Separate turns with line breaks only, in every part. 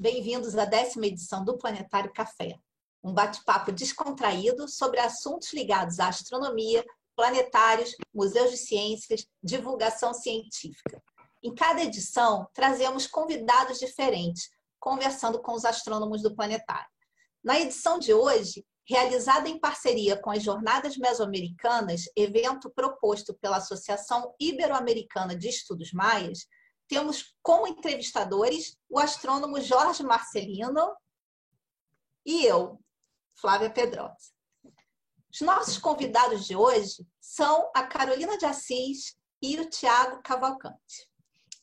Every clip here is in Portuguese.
Bem-vindos à 10ª edição do Planetário Café, um bate-papo descontraído sobre assuntos ligados à astronomia, planetários, museus de ciências, divulgação científica. Em cada edição, trazemos convidados diferentes, conversando com os astrônomos do planetário. Na edição de hoje, realizada em parceria com as Jornadas Mesoamericanas, evento proposto pela Associação Ibero-Americana de Estudos Maias, temos como entrevistadores o astrônomo Jorge Marcelino e eu, Flávia Pedrosa. Os nossos convidados de hoje são a Carolina de Assis e o Tiago Cavalcante.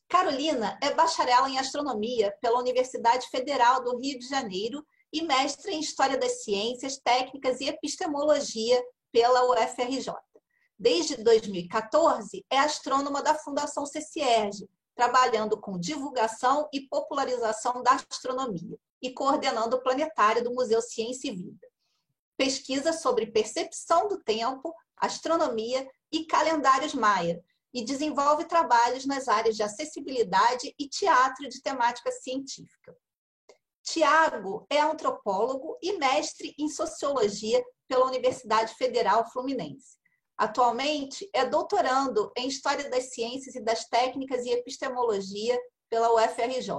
Carolina é bacharel em astronomia pela Universidade Federal do Rio de Janeiro e mestre em História das Ciências, Técnicas e Epistemologia pela UFRJ. Desde 2014, é astrônoma da Fundação CCERJ, trabalhando com divulgação e popularização da astronomia e coordenando o planetário do Museu Ciência e Vida. Pesquisa sobre percepção do tempo, astronomia e calendários maia e desenvolve trabalhos nas áreas de acessibilidade e teatro de temática científica. Tiago é antropólogo e mestre em sociologia pela Universidade Federal Fluminense. Atualmente, é doutorando em História das Ciências e das Técnicas e Epistemologia pela UFRJ.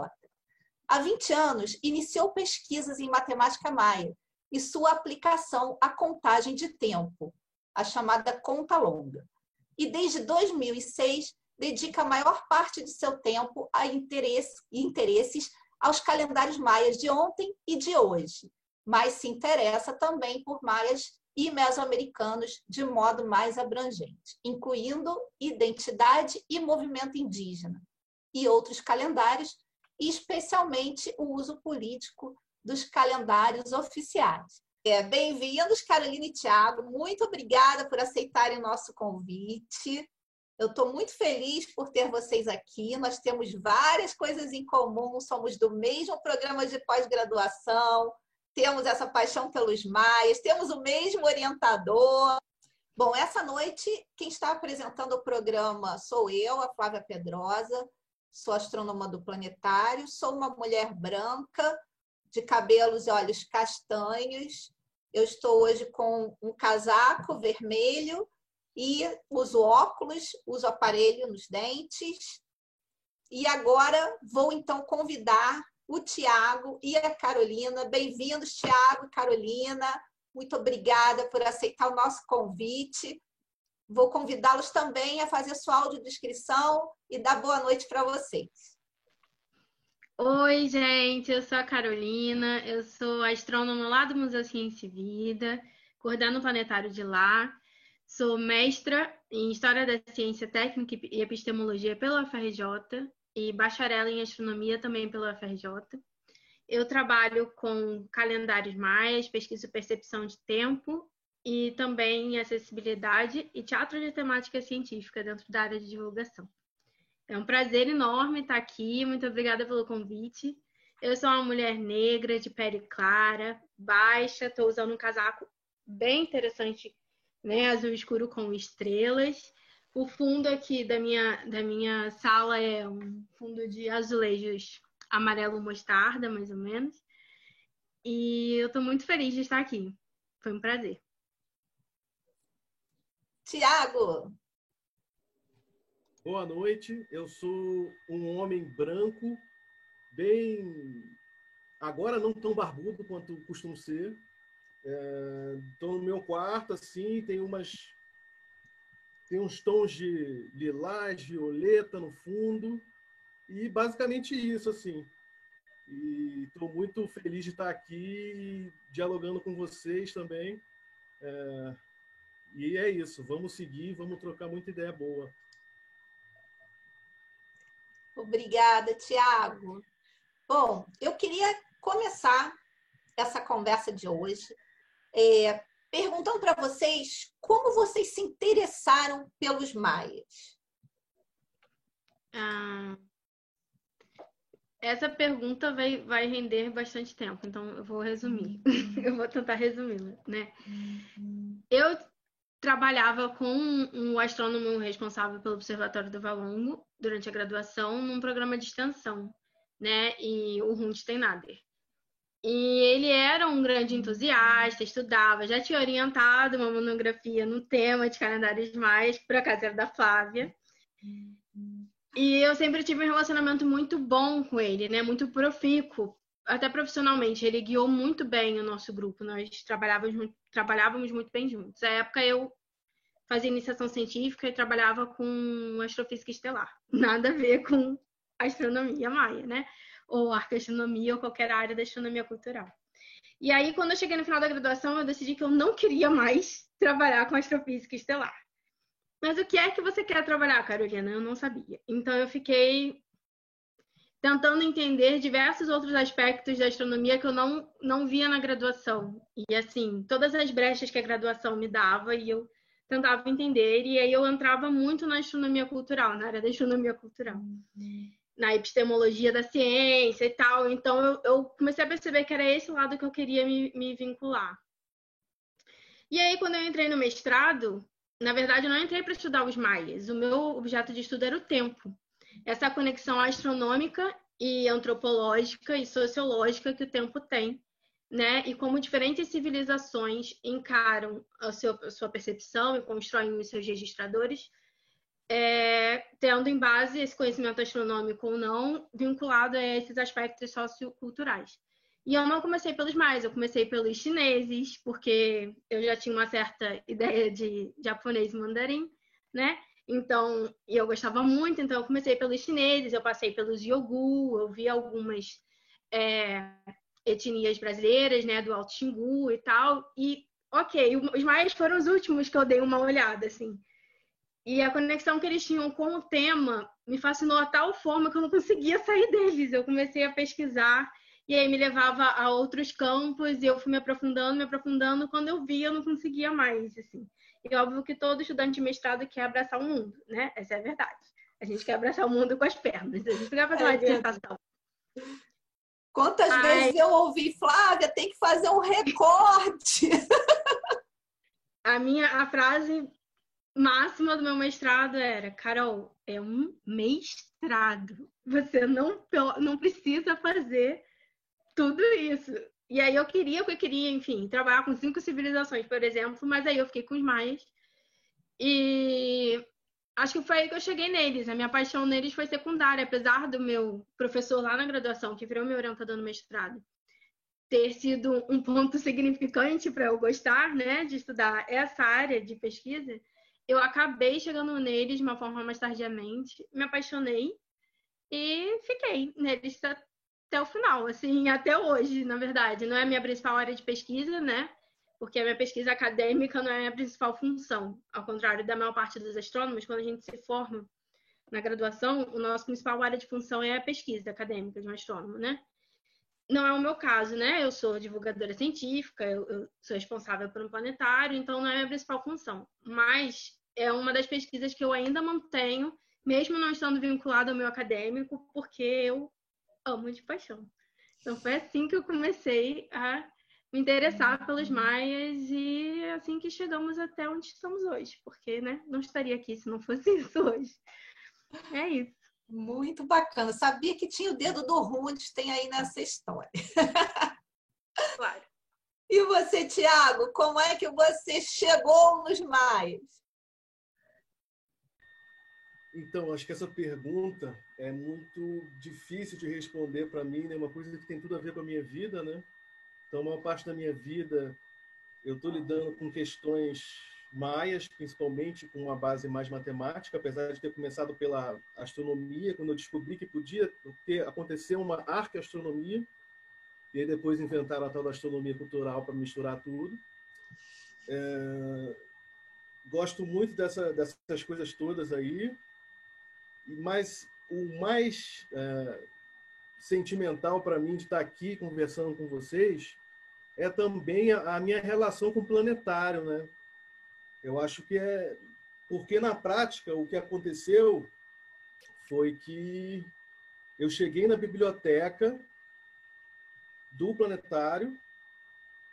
Há 20 anos, iniciou pesquisas em matemática maia e sua aplicação à contagem de tempo, a chamada conta longa. E desde 2006, dedica a maior parte de seu tempo a interesses aos calendários maias de ontem e de hoje, mas se interessa também por maias e mesoamericanos de modo mais abrangente, incluindo identidade e movimento indígena, e outros calendários, e especialmente o uso político dos calendários oficiais. Bem-vindos, Carolina e Tiago, muito obrigada por aceitarem o nosso convite. Eu estou muito feliz por ter vocês aqui, nós temos várias coisas em comum, somos do mesmo programa de pós-graduação, temos essa paixão pelos maias, temos o mesmo orientador. Bom, essa noite, quem está apresentando o programa sou eu, a Flávia Pedrosa, sou astrônoma do planetário, sou uma mulher branca, de cabelos e olhos castanhos. Eu estou hoje com um casaco vermelho e uso óculos, uso aparelho nos dentes. E agora vou então convidar o Tiago e a Carolina. Bem-vindos, Tiago e Carolina. Muito obrigada por aceitar o nosso convite. Vou convidá-los também a fazer sua audiodescrição e dar boa noite para vocês.
Oi, gente, eu sou a Carolina, eu sou astrônoma lá do Museu Ciência e Vida, coordeno o planetário de lá, sou mestra em História da Ciência, Técnica e Epistemologia pela UFRJ e bacharel em Astronomia também pela UFRJ. Eu trabalho com calendários maias, pesquiso percepção de tempo e também acessibilidade e teatro de temática científica dentro da área de divulgação. É um prazer enorme estar aqui, muito obrigada pelo convite. Eu sou uma mulher negra, de pele clara, baixa, estou usando um casaco bem interessante, né, azul escuro com estrelas. O fundo aqui da minha sala é um fundo de azulejos amarelo mostarda, mais ou menos. E eu estou muito feliz de estar aqui. Foi um prazer.
Tiago!
Boa noite, eu sou um homem branco, bem... agora não tão barbudo quanto costumo ser. Estou no meu quarto, assim, tem uns tons de lilás, violeta no fundo, e basicamente isso, assim. E estou muito feliz de estar aqui dialogando com vocês também. E é isso, vamos seguir, vamos trocar muita ideia boa.
Obrigada, Tiago. Bom, eu queria começar essa conversa de hoje perguntando para vocês como vocês se interessaram pelos maias.
Essa pergunta vai render bastante tempo, então eu vou resumir. Eu vou tentar resumi-la, né? Eu trabalhava com um astrônomo responsável pelo Observatório do Valongo durante a graduação num programa de extensão, né? E o Rundsteinader. E ele era um grande entusiasta, estudava, já tinha orientado uma monografia no tema de calendários maias, que por acaso era da Flávia. E eu sempre tive um relacionamento muito bom com ele, né? Muito profícuo, até profissionalmente. Ele guiou muito bem o nosso grupo, nós trabalhávamos muito bem juntos. Na época eu fazia iniciação científica e trabalhava com astrofísica estelar. Nada a ver com astronomia maia, né? Ou arqueastronomia ou qualquer área da astronomia cultural. E aí, quando eu cheguei no final da graduação, eu decidi que eu não queria mais trabalhar com astrofísica estelar. Mas o que é que você quer trabalhar, Carolina? Eu não sabia. Então, eu fiquei tentando entender diversos outros aspectos da astronomia que eu não via na graduação. E, assim, todas as brechas que a graduação me dava, e eu tentava entender. E aí, eu entrava muito na astronomia cultural, na área da astronomia cultural. Na epistemologia da ciência e tal. Então, eu comecei a perceber que era esse lado que eu queria me vincular. E aí, quando eu entrei no mestrado, na verdade, eu não entrei para estudar os maias. O meu objeto de estudo era o tempo. Essa conexão astronômica e antropológica e sociológica que o tempo tem, né? E como diferentes civilizações encaram a sua percepção e constroem os seus registradores, tendo em base esse conhecimento astronômico ou não, vinculado a esses aspectos socioculturais. E eu não comecei pelos maias, eu comecei pelos chineses, porque eu já tinha uma certa ideia de japonês e mandarim, né? Então, eu gostava muito, então eu comecei pelos chineses, eu passei pelos Yogu, eu vi algumas etnias brasileiras, né, do Alto Xingu e tal, e ok, os maias foram os últimos que eu dei uma olhada, assim. E a conexão que eles tinham com o tema me fascinou a tal forma que eu não conseguia sair deles. Eu comecei a pesquisar e aí me levava a outros campos e eu fui me aprofundando. Quando eu vi, eu não conseguia mais, assim. E óbvio que todo estudante de mestrado quer abraçar o mundo, né? Essa é a verdade. A gente quer abraçar o mundo com as pernas. A gente não quer fazer uma dissertação.
Quantas vezes eu ouvi, Flávia, tem que fazer um recorte.
A frase máxima do meu mestrado era: Carol, é um mestrado. Você não precisa fazer tudo isso. E aí eu queria, enfim, trabalhar com 5 civilizações, por exemplo, mas aí eu fiquei com os maias. E acho que foi aí que eu cheguei neles. A minha paixão neles foi secundária, apesar do meu professor lá na graduação, que virou meu orientador no mestrado, ter sido um ponto significante para eu gostar, né, de estudar essa área de pesquisa. Eu acabei chegando neles de uma forma mais tardiamente, me apaixonei e fiquei neles até o final, assim, até hoje, na verdade. Não é a minha principal área de pesquisa, né? Porque a minha pesquisa acadêmica não é a minha principal função. Ao contrário da maior parte dos astrônomos, quando a gente se forma na graduação, a nossa principal área de função é a pesquisa acadêmica de um astrônomo, né? Não é o meu caso, né? Eu sou divulgadora científica, eu sou responsável por um planetário, então não é a minha principal função. Mas é uma das pesquisas que eu ainda mantenho, mesmo não estando vinculada ao meu acadêmico, porque eu amo de paixão. Então foi assim que eu comecei a me interessar pelos maias e assim que chegamos até onde estamos hoje, porque, né, não estaria aqui se não fosse isso hoje. É isso.
Muito bacana. Sabia que tinha o dedo do Rundstein aí nessa história.
Claro.
E você, Tiago, como é que você chegou nos maias?
Então, acho que essa pergunta é muito difícil de responder para mim, né? Uma coisa que tem tudo a ver com a minha vida, né? Então, a maior parte da minha vida eu estou lidando com questões maias, principalmente com uma base mais matemática, apesar de ter começado pela astronomia, quando eu descobri que podia acontecer uma arqueastronomia, e aí depois inventaram a tal da astronomia cultural para misturar tudo. Gosto muito dessas coisas todas aí, mas o mais sentimental para mim de estar aqui conversando com vocês é também a minha relação com o planetário, né? Eu acho que porque na prática o que aconteceu foi que eu cheguei na biblioteca do planetário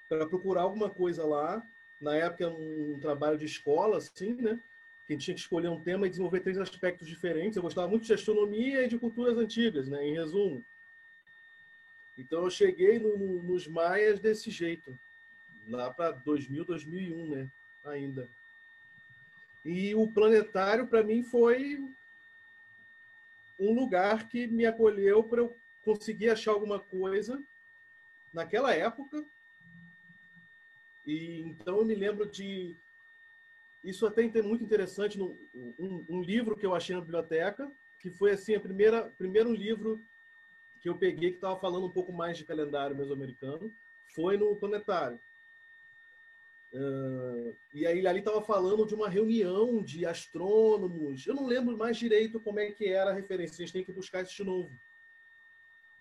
para procurar alguma coisa lá. Na época, um trabalho de escola, assim, né? Que a gente tinha que escolher um tema e desenvolver 3 aspectos diferentes. Eu gostava muito de astronomia e de culturas antigas, né? Em resumo. Então, eu cheguei nos maias desse jeito, lá para 2000, 2001, né? Ainda. E o planetário, para mim, foi um lugar que me acolheu para eu conseguir achar alguma coisa naquela época. E então eu me lembro de isso até muito interessante um livro que eu achei na biblioteca, que foi assim primeiro livro que eu peguei que estava falando um pouco mais de calendário mesoamericano, foi no Planetário. E aí ali estava falando de uma reunião de astrônomos. Eu não lembro mais direito como é que era a referência. A gente tem que buscar isso de novo.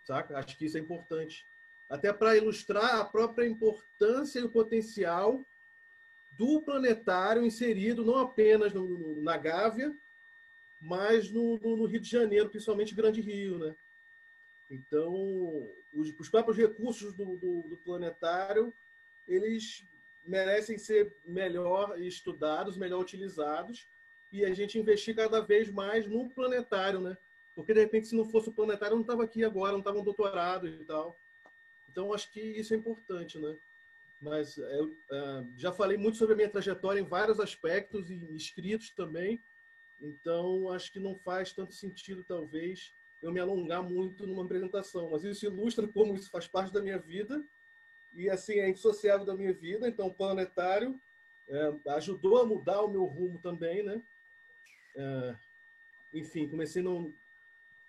Saca? Acho que isso é importante. Até para ilustrar a própria importância e o potencial do planetário inserido não apenas na Gávea, mas no Rio de Janeiro, principalmente Grande Rio, né? Então, os próprios recursos do planetário, eles merecem ser melhor estudados, melhor utilizados, e a gente investir cada vez mais no planetário, né? Porque, de repente, se não fosse o planetário, eu não estava aqui agora, não estava um doutorado e tal. Então, acho que isso é importante, né? Mas eu já falei muito sobre a minha trajetória em vários aspectos, e escritos também, então acho que não faz tanto sentido, talvez, eu me alongar muito numa apresentação, mas isso ilustra como isso faz parte da minha vida e assim é indissociável da minha vida. Então o planetário ajudou a mudar o meu rumo também, né? Enfim, comecei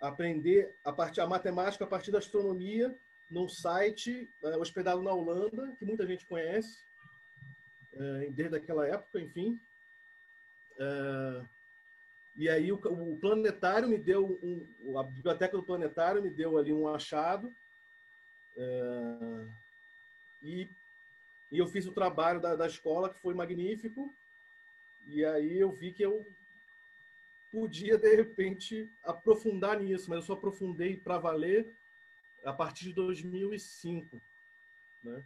a aprender a matemática a partir da astronomia num site hospedado na Holanda, que muita gente conhece desde aquela época, enfim. E aí o planetário me deu a biblioteca do planetário me deu ali um achado, e eu fiz o trabalho da escola, que foi magnífico, e aí eu vi que eu podia, de repente, aprofundar nisso, mas eu só aprofundei para valer a partir de 2005, né?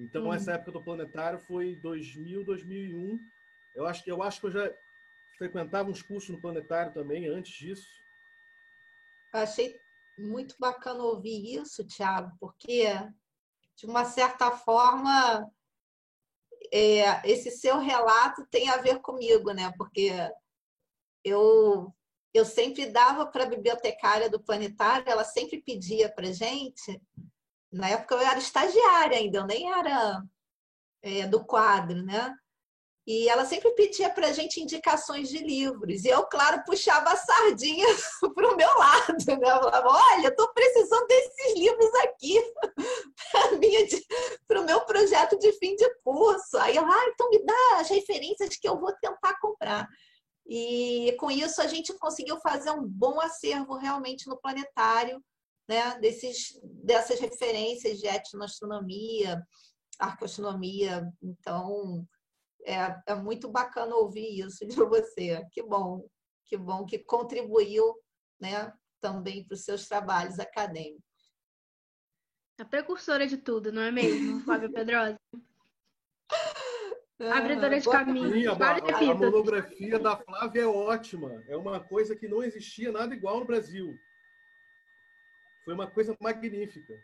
Então, essa época do planetário foi 2000, 2001. Eu acho que eu já frequentava uns cursos no planetário também antes disso.
Eu achei muito bacana ouvir isso, Thiago, porque, de uma certa forma, esse seu relato tem a ver comigo, né? Porque eu sempre dava para a bibliotecária do planetário, ela sempre pedia para gente. Na época eu era estagiária ainda, eu nem era do quadro, né? E ela sempre pedia para a gente indicações de livros. E eu, claro, puxava a sardinha para o meu lado, né? Eu falava, olha, estou precisando desses livros aqui para o meu projeto de fim de curso. Aí eu, então me dá as referências que eu vou tentar comprar. E com isso a gente conseguiu fazer um bom acervo realmente no planetário, né? Dessas referências de etnoastronomia, arqueoastronomia. Então, é muito bacana ouvir isso de você. Que bom que contribuiu, né, também para os seus trabalhos acadêmicos.
A precursora de tudo, não é mesmo, Flávia Pedrosa? Abridora de caminho.
A monografia da Flávia é ótima. É uma coisa que não existia nada igual no Brasil. Foi uma coisa magnífica.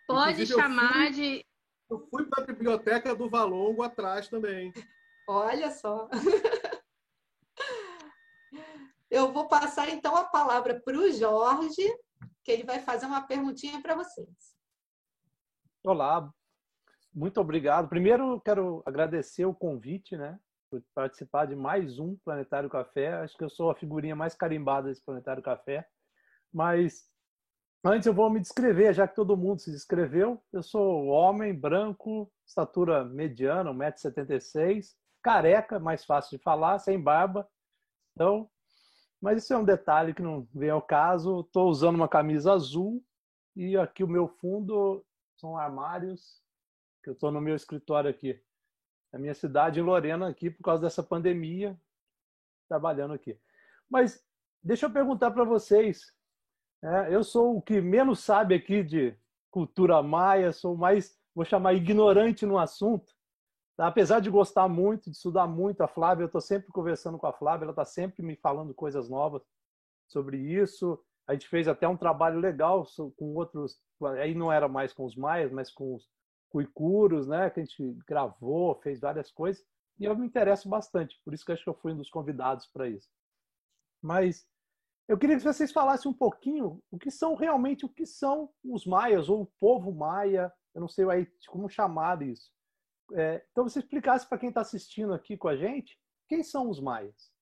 Pode
Inclusive,
chamar de...
Eu fui para a biblioteca do Valongo atrás também.
Olha só. Eu vou passar, então, a palavra para o Jorge, que ele vai fazer uma perguntinha para vocês.
Olá, muito obrigado. Primeiro, quero agradecer o convite, né, por participar de mais um Planetário Café. Acho que eu sou a figurinha mais carimbada desse Planetário Café. Mas antes eu vou me descrever, já que todo mundo se descreveu. Eu sou homem, branco, estatura mediana, 1,76 m, careca, mais fácil de falar, sem barba. Então, mas isso é um detalhe que não vem ao caso. Estou usando uma camisa azul e aqui o meu fundo são armários, que eu estou no meu escritório aqui, na minha cidade, em Lorena, aqui, por causa dessa pandemia, trabalhando aqui. Mas deixa eu perguntar para vocês. Eu sou o que menos sabe aqui de cultura maia, sou mais, vou chamar, ignorante no assunto. Tá? Apesar de gostar muito, de estudar muito a Flávia, eu estou sempre conversando com a Flávia, ela está sempre me falando coisas novas sobre isso. A gente fez até um trabalho legal com outros, aí não era mais com os maias, mas com os uicuros, né? Que a gente gravou, fez várias coisas. E eu me interesso bastante, por isso que eu acho que eu fui um dos convidados para isso. Mas eu queria que vocês falassem um pouquinho o que são os maias, ou o povo maia, eu não sei aí como chamar isso. Então você explicasse para quem está assistindo aqui com a gente, quem são os maias?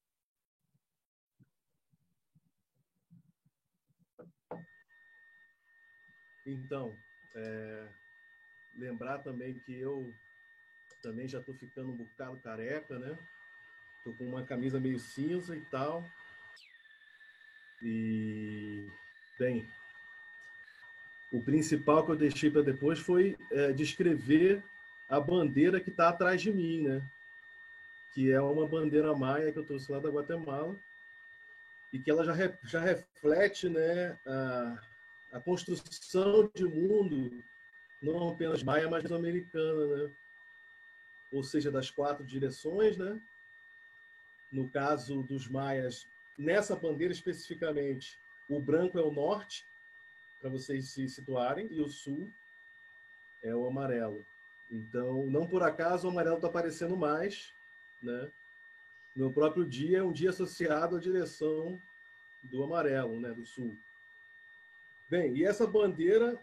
Então, lembrar também que eu também já estou ficando um bocado careca, né? Estou com uma camisa meio cinza e tal. E, bem, o principal que eu deixei para depois foi descrever a bandeira que está atrás de mim, né? Que é uma bandeira maia que eu trouxe lá da Guatemala e que ela já reflete, né, a construção de mundo não apenas maia, mas americana, né? Ou seja, das 4 direções, né? No caso dos maias, nessa bandeira especificamente, o branco é o norte, para vocês se situarem, e o sul é o amarelo. Então, não por acaso o amarelo está aparecendo mais, né? Meu próprio dia é um dia associado à direção do amarelo, né? Do sul. Bem, e essa bandeira,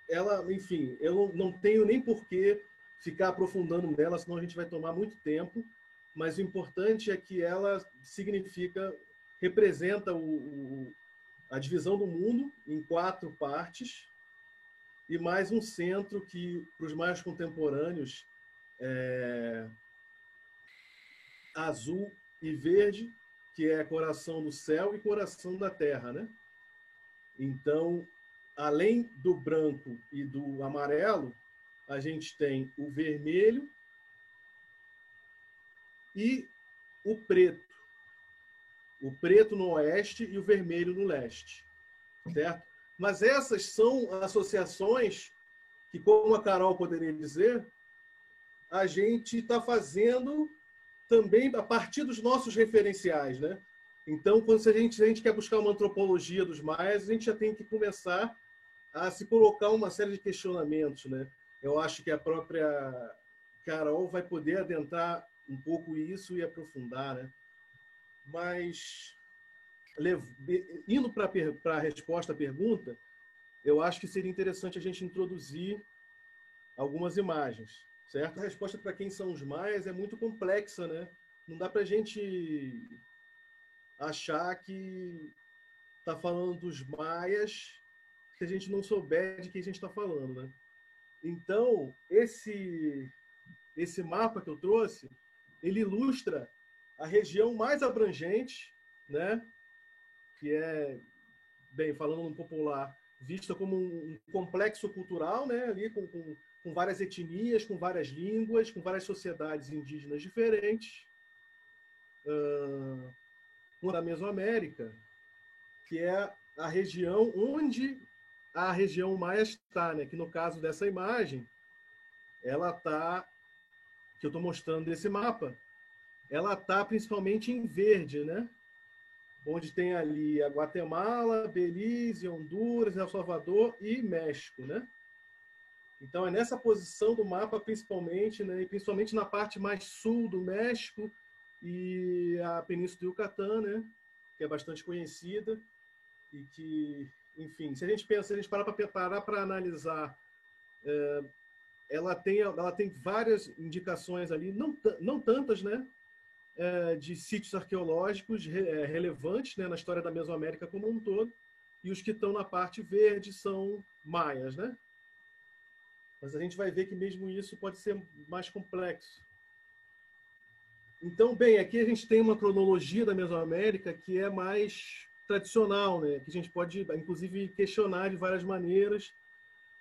ela, enfim, eu não tenho nem por que ficar aprofundando nela, senão a gente vai tomar muito tempo, mas o importante é que ela representa a divisão do mundo em 4 partes e mais um centro que, para os mais contemporâneos, azul e verde, que é coração do céu e coração da terra, né? Então, além do branco e do amarelo, a gente tem o vermelho e o preto. O preto no oeste e o vermelho no leste, certo? Mas essas são associações que, como a Carol poderia dizer, a gente está fazendo também a partir dos nossos referenciais, né? Então, quando a gente quer buscar uma antropologia dos maias, a gente já tem que começar a se colocar uma série de questionamentos, né? Eu acho que a própria Carol vai poder adentrar um pouco isso e aprofundar, né? Mas, indo para a resposta à pergunta, eu acho que seria interessante a gente introduzir algumas imagens, certo? A resposta para quem são os maias é muito complexa, né? Não dá para a gente achar que está falando dos maias se a gente não souber de quem a gente está falando, né? Então, esse mapa que eu trouxe, ele ilustra a região mais abrangente, né? Que é, bem, falando no popular, vista como um complexo cultural, né? Ali com várias etnias, com várias línguas, com várias sociedades indígenas diferentes. Uma da Mesoamérica, que é a região onde a região maia está, né? Que no caso dessa imagem, ela está, que eu estou mostrando nesse mapa, ela está principalmente em verde, né? Onde tem ali a Guatemala, Belize, Honduras, El Salvador e México, né? Então é nessa posição do mapa principalmente, né? E principalmente na parte mais sul do México e a Península do Yucatán, né? Que é bastante conhecida e que, enfim, se a gente parar para analisar, ela tem várias indicações ali, não tantas, né? De sítios arqueológicos relevantes, né, na história da Mesoamérica como um todo, e os que estão na parte verde são maias, né? Mas a gente vai ver que mesmo isso pode ser mais complexo. Então, bem, aqui a gente tem uma cronologia da Mesoamérica que é mais tradicional, né? Que a gente pode, inclusive, questionar de várias maneiras,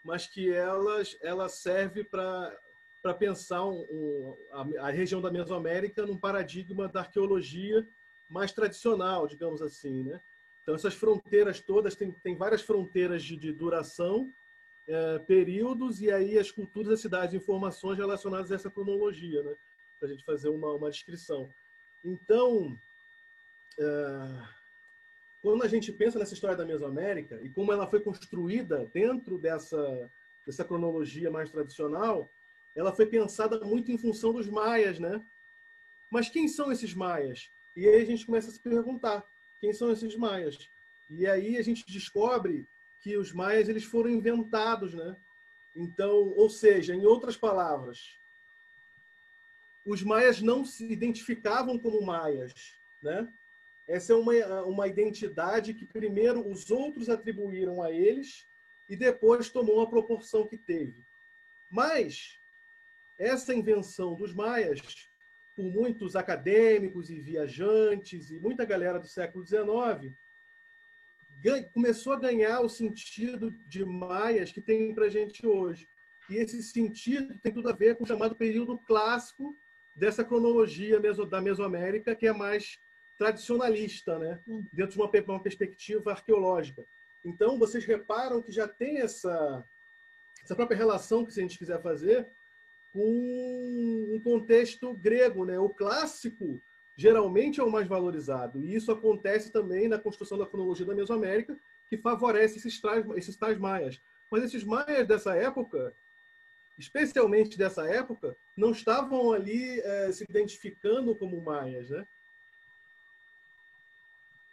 mas que ela serve para pensar a região da Mesoamérica num paradigma da arqueologia mais tradicional, digamos assim, né? Então, essas fronteiras todas, tem várias fronteiras de duração, períodos, e aí as culturas, as cidades, informações relacionadas a essa cronologia, né? Para a gente fazer uma descrição. Então, quando a gente pensa nessa história da Mesoamérica e como ela foi construída dentro dessa cronologia mais tradicional, ela foi pensada muito em função dos maias, né? Mas quem são esses maias? E aí a gente começa a se perguntar, quem são esses maias? E aí a gente descobre que os maias eles foram inventados, né? Então, ou seja, em outras palavras, os maias não se identificavam como maias, né? Essa é uma identidade que primeiro os outros atribuíram a eles e depois tomou a proporção que teve. Mas essa invenção dos maias, por muitos acadêmicos e viajantes e muita galera do século XIX, começou a ganhar o sentido de maias que tem para a gente hoje. E esse sentido tem tudo a ver com o chamado período clássico dessa cronologia da Mesoamérica, que é mais tradicionalista, né? Dentro de uma perspectiva arqueológica. Então, vocês reparam que já tem essa própria relação que, se a gente quiser fazer, com um contexto grego, né? O clássico geralmente é o mais valorizado. E isso acontece também na construção da cronologia da Mesoamérica, que favorece esses tais maias. Mas esses maias dessa época, especialmente dessa época, não estavam ali se identificando como maias, né?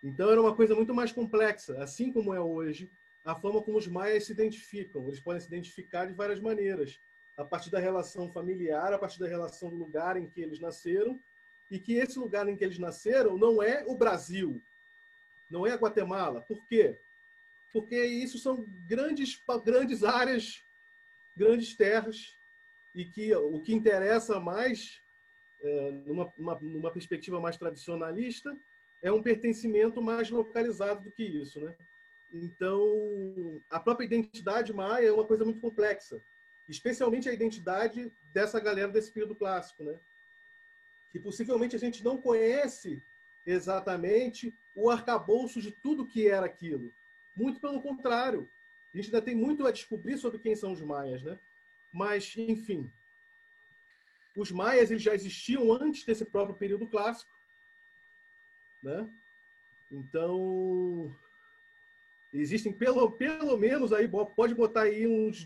Então era uma coisa muito mais complexa, assim como é hoje, a forma como os maias se identificam. Eles podem se identificar de várias maneiras, a partir da relação familiar, a partir da relação do lugar em que eles nasceram, e que esse lugar em que eles nasceram não é o Brasil, não é a Guatemala. Por quê? Porque isso são grandes áreas, grandes terras, e que o que interessa mais, numa perspectiva mais tradicionalista, é um pertencimento mais localizado do que isso, né? Então, a própria identidade maia é uma coisa muito complexa, especialmente a identidade dessa galera desse período clássico, né? Que possivelmente a gente não conhece exatamente o arcabouço de tudo que era aquilo. Muito pelo contrário. A gente ainda tem muito a descobrir sobre quem são os maias, né? Mas, enfim, os maias eles já existiam antes desse próprio período clássico, né? Então, existem pelo menos aí, pode botar aí uns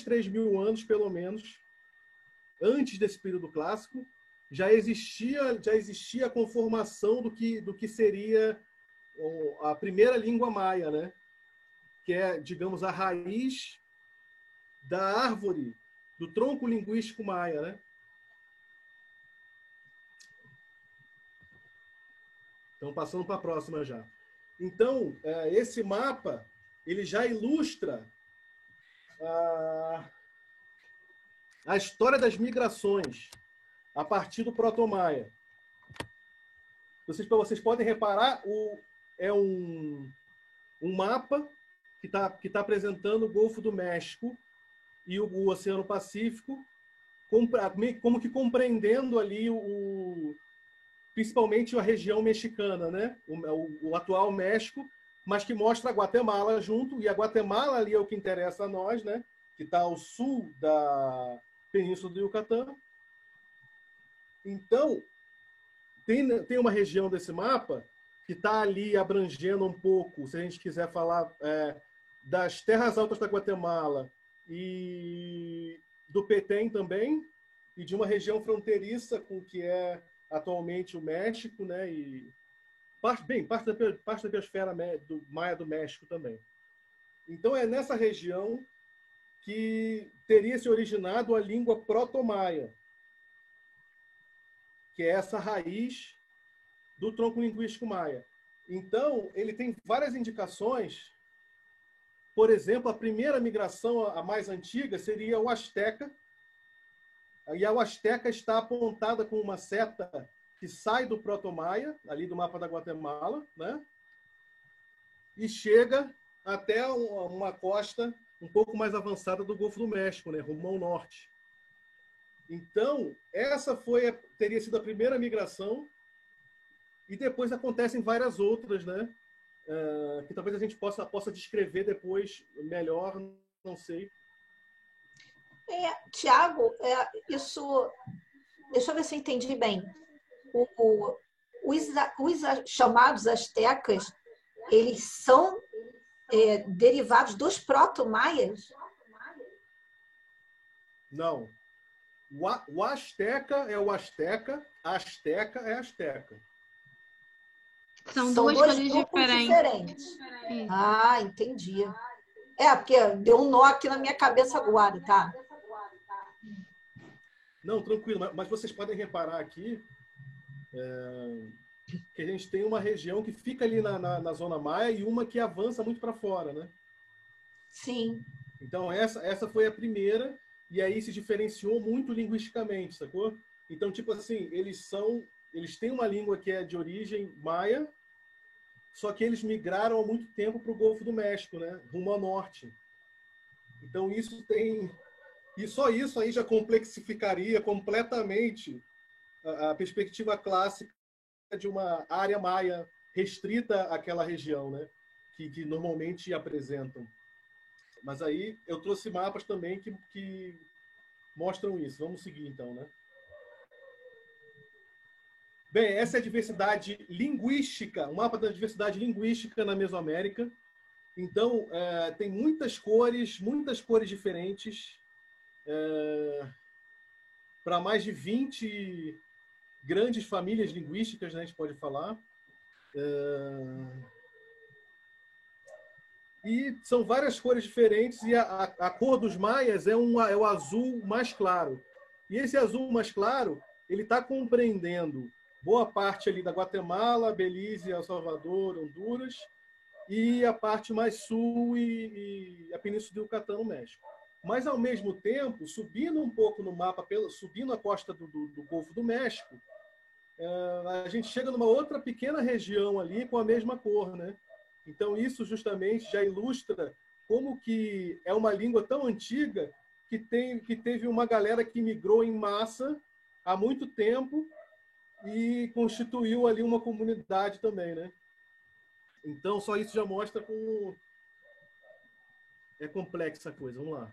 3 mil anos, pelo menos, antes desse período clássico, já existia a conformação do que seria a primeira língua maia, né? Que é, digamos, a raiz da árvore, do tronco linguístico maia, né? Então, passando para a próxima já. Então, esse mapa, ele já ilustra a história das migrações a partir do proto-maia. Vocês podem reparar, é um mapa que tá apresentando o Golfo do México e o Oceano Pacífico, como que compreendendo ali principalmente a região mexicana, né? O atual México, mas que mostra a Guatemala junto, e a Guatemala ali é o que interessa a nós, né? Que está ao sul da Península do Yucatán. Então, tem uma região desse mapa que está ali abrangendo um pouco, se a gente quiser falar das terras altas da Guatemala e do Petén também, e de uma região fronteiriça com o que é atualmente o México, né? E parte da biosfera do Maia do México também. Então, é nessa região que teria se originado a língua proto-maia, que é essa raiz do tronco linguístico maia. Então, ele tem várias indicações. Por exemplo, a primeira migração, a mais antiga, seria o asteca. E a asteca está apontada com uma seta que sai do proto-maia, ali do mapa da Guatemala, né? E chega até uma costa um pouco mais avançada do Golfo do México, né? Rumo ao norte. Então, essa teria sido a primeira migração, e depois acontecem várias outras, né? Que talvez a gente possa descrever depois melhor, não sei.
Tiago, isso... Deixa eu ver se eu entendi bem. Os chamados astecas, eles são derivados dos proto-maias?
Não. O asteca é o asteca, a asteca é a asteca.
São duas coisas
grupos
diferentes.
Ah, entendi. Porque deu um nó aqui na minha cabeça agora, tá?
Não, tranquilo, mas vocês podem reparar aqui que a gente tem uma região que fica ali na Zona Maia e uma que avança muito para fora, né?
Sim.
Então, essa foi a primeira, e aí se diferenciou muito linguisticamente, sacou? Então, tipo assim, eles têm uma língua que é de origem maia, só que eles migraram há muito tempo para o Golfo do México, né? Rumo ao norte. Então, e só isso aí já complexificaria completamente a perspectiva clássica de uma área maia restrita àquela região, né? Que normalmente apresentam. Mas aí eu trouxe mapas também que mostram isso. Vamos seguir, então, né? Bem, essa é a diversidade linguística, o mapa da diversidade linguística na Mesoamérica. Então, tem muitas cores diferentes, para mais de 20 grandes famílias linguísticas, né, a gente pode falar. E são várias cores diferentes, e a cor dos maias é o azul mais claro. E esse azul mais claro, ele está compreendendo boa parte ali da Guatemala, Belize, El Salvador, Honduras, e a parte mais sul e a Península do Yucatán, no México. Mas, ao mesmo tempo, subindo um pouco no mapa, subindo a costa do Golfo do México, a gente chega numa outra pequena região ali com a mesma cor, né? Então, isso justamente já ilustra como que é uma língua tão antiga que teve uma galera que migrou em massa há muito tempo e constituiu ali uma comunidade também, né? Então, só isso já mostra como é complexa a coisa. Vamos lá.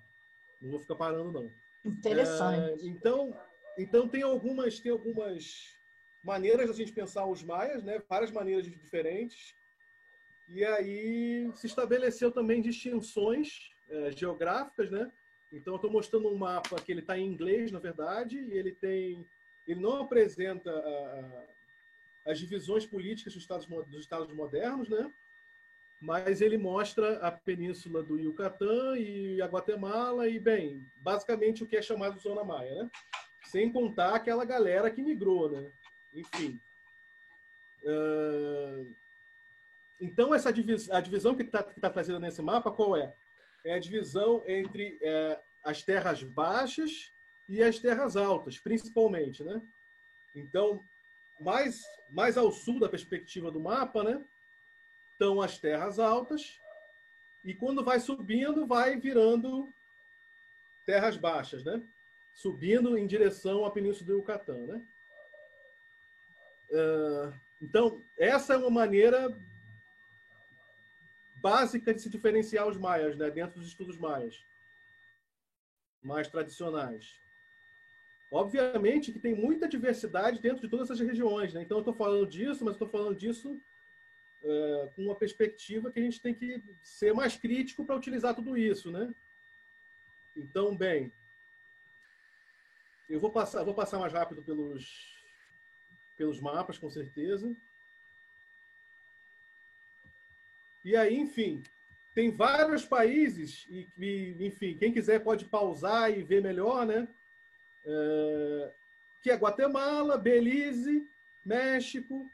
Não vou ficar parando, não.
Interessante.
Então tem algumas maneiras da gente pensar os maias, né? Várias maneiras diferentes. E aí se estabeleceu também distinções geográficas, né? Então, eu estou mostrando um mapa que ele está em inglês, na verdade, e ele não apresenta as divisões políticas dos estados modernos, né? Mas ele mostra a península do Yucatán e a Guatemala e, bem, basicamente o que é chamado de Zona Maia, né? Sem contar aquela galera que migrou, né? Enfim. Então, a divisão que está trazida nesse mapa, qual é? É a divisão entre as terras baixas e as terras altas, principalmente, né? Então, mais ao sul da perspectiva do mapa, né? Estão as terras altas, e quando vai subindo, vai virando terras baixas, né? Subindo em direção à Península do Yucatán, né? Então, essa é uma maneira básica de se diferenciar os maias, né? Dentro dos estudos maias mais tradicionais. Obviamente que tem muita diversidade dentro de todas essas regiões, né? Então, eu estou falando disso, mas estou falando disso com uma perspectiva que a gente tem que ser mais crítico para utilizar tudo isso, né? Então, bem, eu vou passar mais rápido pelos mapas, com certeza. E aí, enfim, tem vários países, enfim, quem quiser pode pausar e ver melhor, né? Que é Guatemala, Belize, México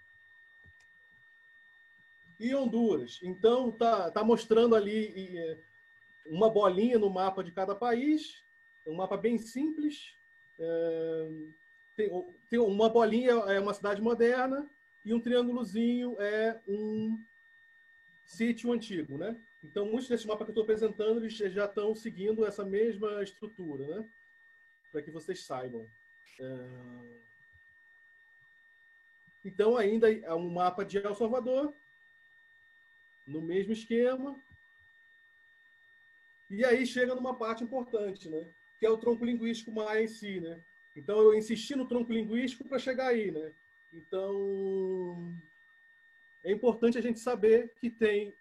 e Honduras. Então, tá mostrando ali uma bolinha no mapa de cada país, um mapa bem simples. Tem uma bolinha é uma cidade moderna e um triângulozinho é um sítio antigo, né? Então, muitos desses mapas que eu estou apresentando, eles já estão seguindo essa mesma estrutura, né? Para que vocês saibam. Então, ainda é um mapa de El Salvador, no mesmo esquema. E aí chega numa parte importante, né? Que é o tronco linguístico maia em si, né? Então, eu insisti no tronco linguístico para chegar aí, né? Então, é importante a gente saber que tem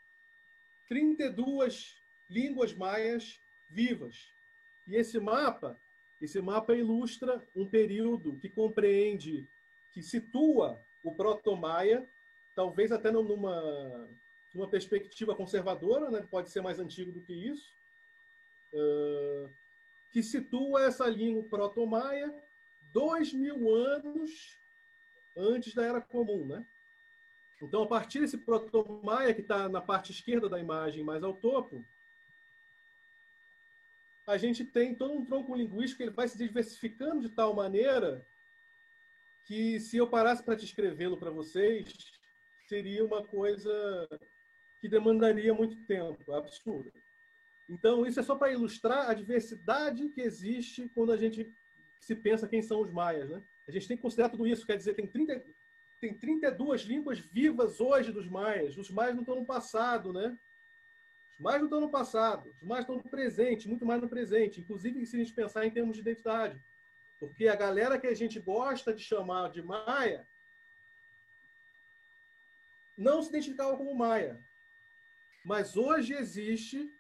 32 línguas maias vivas. E esse mapa ilustra um período que compreende, que situa o proto-maia, talvez até numa perspectiva conservadora, né? Pode ser mais antigo do que isso, que situa essa língua proto-maia 2000 anos antes da Era Comum, né? Então, a partir desse proto-maia, que está na parte esquerda da imagem, mais ao topo, a gente tem todo um tronco linguístico que ele vai se diversificando de tal maneira que, se eu parasse para descrevê-lo para vocês, seria uma coisa que demandaria muito tempo, absurdo. Então, isso é só para ilustrar a diversidade que existe quando a gente se pensa quem são os maias, né? A gente tem que considerar tudo isso, quer dizer, tem 32 línguas vivas hoje dos maias. Os maias não estão no passado, né? Os maias não estão no passado, os maias estão no presente, muito mais no presente. Inclusive, se a gente pensar em termos de identidade. Porque a galera que a gente gosta de chamar de maia não se identificava como maia. Mas hoje existe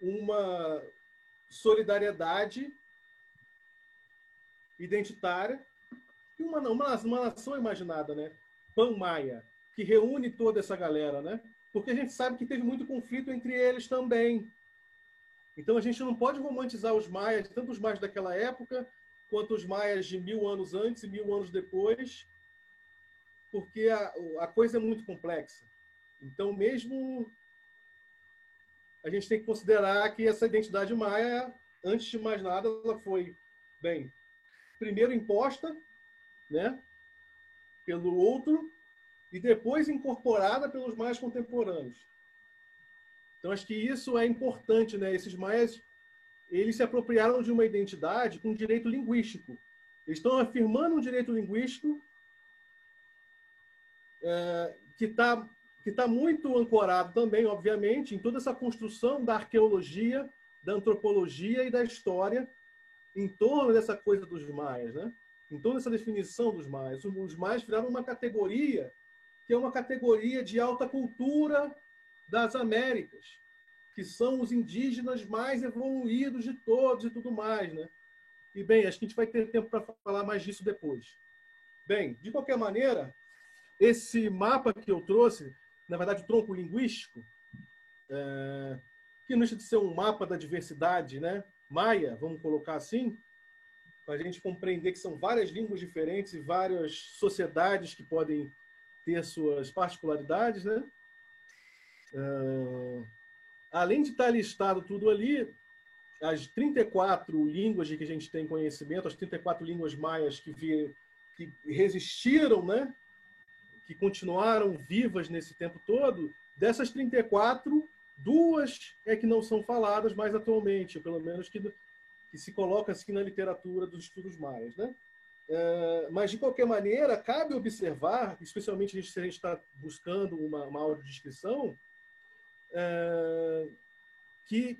uma solidariedade identitária e uma nação imaginada, né? Pan-maia, que reúne toda essa galera, né? Porque a gente sabe que teve muito conflito entre eles também. Então a gente não pode romantizar os maias, tanto os maias daquela época, quanto os maias de 1000 anos antes e 1000 anos depois, porque a coisa é muito complexa. Então, mesmo a gente tem que considerar que essa identidade maia, antes de mais nada, ela foi, bem, primeiro imposta, né, pelo outro, e depois incorporada pelos maias contemporâneos. Então, acho que isso é importante, né? Esses maias, eles se apropriaram de uma identidade com direito linguístico. Eles estão afirmando um direito linguístico que está muito ancorado também, obviamente, em toda essa construção da arqueologia, da antropologia e da história em torno dessa coisa dos maias, né? Em torno dessa definição dos maias. Os maias viraram uma categoria que é uma categoria de alta cultura das Américas, que são os indígenas mais evoluídos de todos e tudo mais, né? E, bem, acho que a gente vai ter tempo para falar mais disso depois. Bem, de qualquer maneira, esse mapa que eu trouxe, na verdade, o tronco linguístico, que não deixa de ser um mapa da diversidade, né? Maia, vamos colocar assim, para a gente compreender que são várias línguas diferentes e várias sociedades que podem ter suas particularidades, né? Além de estar listado tudo ali, as 34 línguas de que a gente tem conhecimento, as 34 línguas maias que resistiram, né? Que continuaram vivas nesse tempo todo, dessas 34, 2 é que não são faladas mais atualmente, pelo menos que se coloca assim na literatura dos estudos maias, né? Mas, de qualquer maneira, cabe observar, especialmente se a gente está buscando uma audiodescrição, que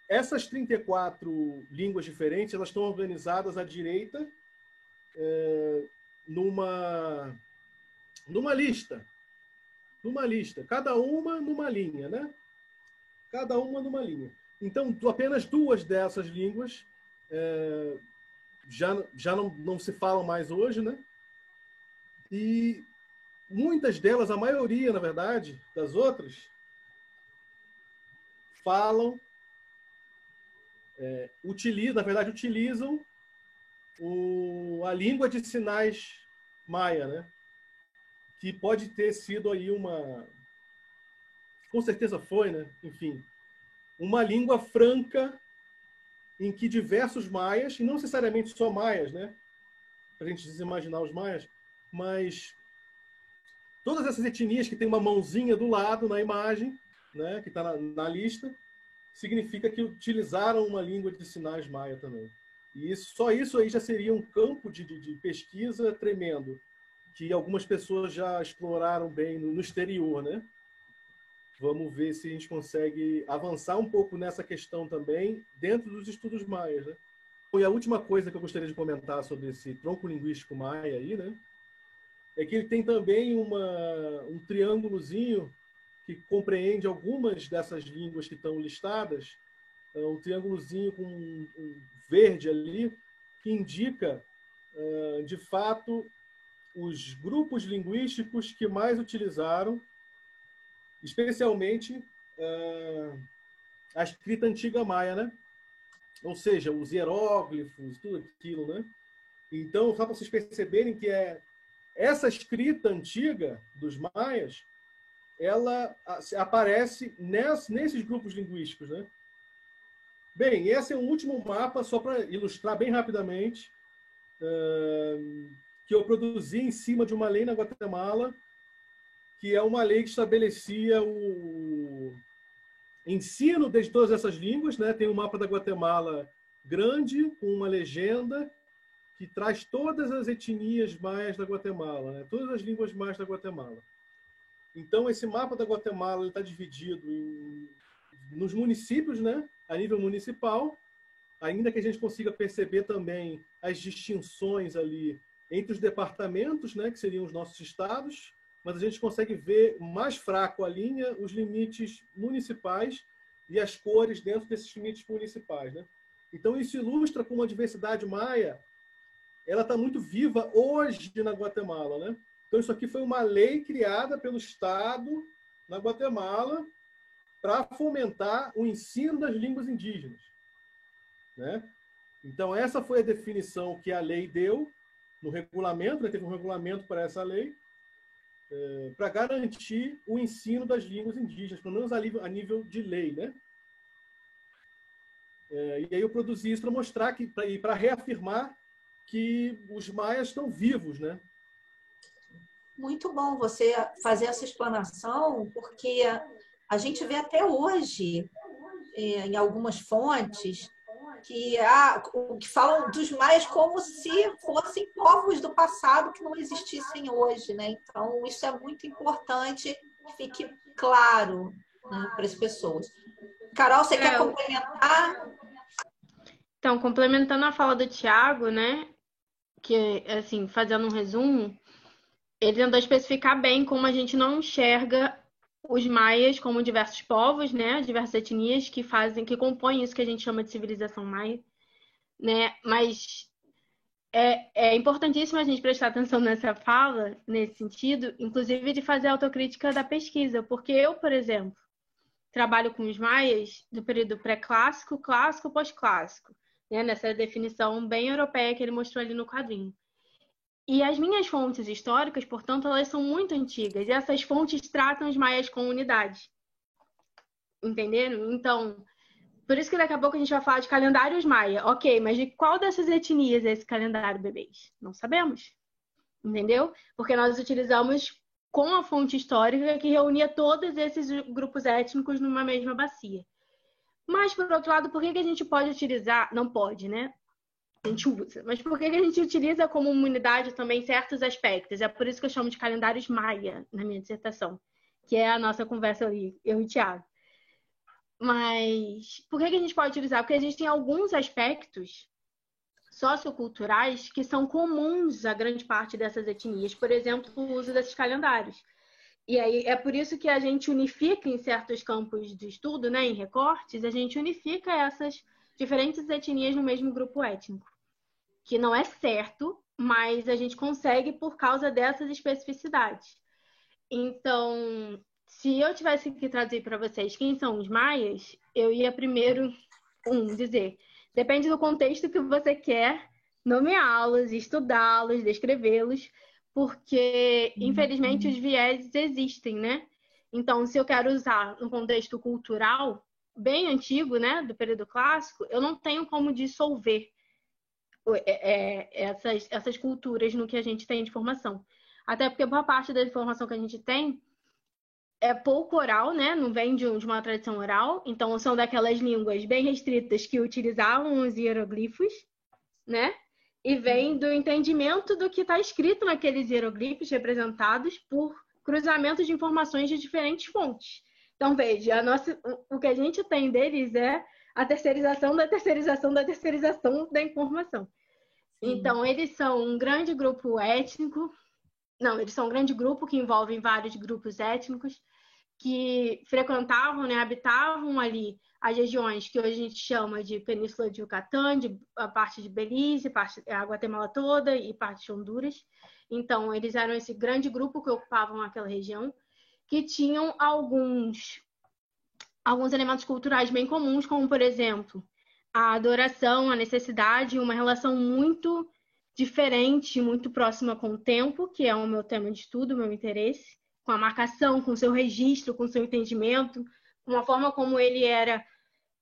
essas 34 línguas diferentes, elas estão organizadas à direita numa lista, cada uma numa linha, né? Cada uma numa linha. Então, apenas 2 dessas línguas já não se falam mais hoje, né? E muitas delas, a maioria, na verdade, das outras, falam, utilizam a língua de sinais maia, né? Que pode ter sido aí com certeza foi, né? Enfim, uma língua franca em que diversos maias, e não necessariamente só maias, né? Para a gente imaginar os maias, mas todas essas etnias que tem uma mãozinha do lado na imagem, né? Que está na lista, significa que utilizaram uma língua de sinais maia também. E só isso aí já seria um campo de pesquisa tremendo, que algumas pessoas já exploraram bem no exterior, né? Vamos ver se a gente consegue avançar um pouco nessa questão também dentro dos estudos maias, né? E a última coisa que eu gostaria de comentar sobre esse tronco linguístico maia aí, né? é que ele tem também um triângulozinho que compreende algumas dessas línguas que estão listadas, um triângulozinho com um verde ali, que indica, de fato, os grupos linguísticos que mais utilizaram, especialmente a escrita antiga maia, né? Ou seja, os hieróglifos, tudo aquilo, né? Então, só para vocês perceberem que essa escrita antiga dos maias, ela aparece nesses grupos linguísticos, né? Bem, esse é o último mapa, só para ilustrar bem rapidamente, que eu produzi em cima de uma lei na Guatemala, que é uma lei que estabelecia o ensino de todas essas línguas, né? Tem um mapa da Guatemala grande, com uma legenda, que traz todas as etnias maias da Guatemala, né? Todas as línguas maias da Guatemala. Então, esse mapa da Guatemala está dividido nos municípios, né? A nível municipal, ainda que a gente consiga perceber também as distinções ali entre os departamentos, né? Que seriam os nossos estados, mas a gente consegue ver mais fraco a linha, os limites municipais e as cores dentro desses limites municipais, né? Então, isso ilustra como a diversidade maia ela está muito viva hoje na Guatemala, né? Então, isso aqui foi uma lei criada pelo Estado na Guatemala para fomentar o ensino das línguas indígenas, né? Então, essa foi a definição que a lei deu no regulamento, né? Teve um regulamento para essa lei, para garantir o ensino das línguas indígenas, pelo menos a nível de lei, né? E aí eu produzi isso para mostrar e para reafirmar que os maias estão vivos, né?
Muito bom você fazer essa explanação, porque a gente vê até hoje, em algumas fontes, que falam dos maias como se fossem povos do passado que não existissem hoje, né? Então, isso é muito importante que fique claro, né, para as pessoas. Carol, você quer complementar?
Então, complementando a fala do Tiago, né? Que, assim, fazendo um resumo, ele tentou especificar bem como a gente não enxerga os maias como diversos povos, né? Diversas etnias que compõem isso que a gente chama de civilização maia, né? Mas é importantíssimo a gente prestar atenção nessa fala, nesse sentido, inclusive de fazer autocrítica da pesquisa, porque eu, por exemplo, trabalho com os maias do período pré-clássico, clássico, pós-clássico, né? Nessa definição bem europeia que ele mostrou ali no quadrinho. E as minhas fontes históricas, portanto, elas são muito antigas. E essas fontes tratam os maias com unidade. Entenderam? Então, por isso que daqui a pouco a gente vai falar de calendários maia. Ok, mas de qual dessas etnias é esse calendário, bebês? Não sabemos. Entendeu? Porque nós utilizamos com a fonte histórica que reunia todos esses grupos étnicos numa mesma bacia. Mas, por outro lado, por que a gente pode utilizar... Não pode, né? A gente usa. Mas por que a gente utiliza como unidade também certos aspectos? É por isso que eu chamo de calendários maia na minha dissertação, que é a nossa conversa ali, eu e o Thiago. Mas por que a gente pode utilizar? Porque existem alguns aspectos socioculturais que são comuns a grande parte dessas etnias. Por exemplo, o uso desses calendários. E aí é por isso que a gente unifica em certos campos de estudo, né, em recortes, a gente unifica essas diferentes etnias no mesmo grupo étnico. Que não é certo, mas a gente consegue por causa dessas especificidades. Então, se eu tivesse que traduzir para vocês quem são os maias, eu ia primeiro dizer, depende do contexto que você quer nomeá-los, estudá-los, descrevê-los, porque, infelizmente, os vieses existem, né? Então, se eu quero usar um contexto cultural bem antigo, né, do período clássico, eu não tenho como dissolver essas culturas no que a gente tem de informação. Até porque boa parte da informação que a gente tem é pouco oral, né? Não vem de uma tradição oral. Então, são daquelas línguas bem restritas que utilizavam os hieroglifos, né? E vem do entendimento do que está escrito naqueles hieroglifos representados por cruzamento de informações de diferentes fontes. Então, veja, o que a gente tem deles é a terceirização da terceirização da terceirização da informação. Sim. Então, eles são um grande grupo étnico Não, eles são um grande grupo que envolve vários grupos étnicos que frequentavam, né, habitavam ali as regiões que hoje a gente chama de Península de Yucatán, a parte de Belize, a Guatemala toda e parte de Honduras. Então, eles eram esse grande grupo que ocupavam aquela região, que tinham alguns elementos culturais bem comuns, como, por exemplo, a adoração, a necessidade, uma relação muito diferente, muito próxima com o tempo, que é o meu tema de estudo, o meu interesse, com a marcação, com o seu registro, com o seu entendimento, com a forma como ele era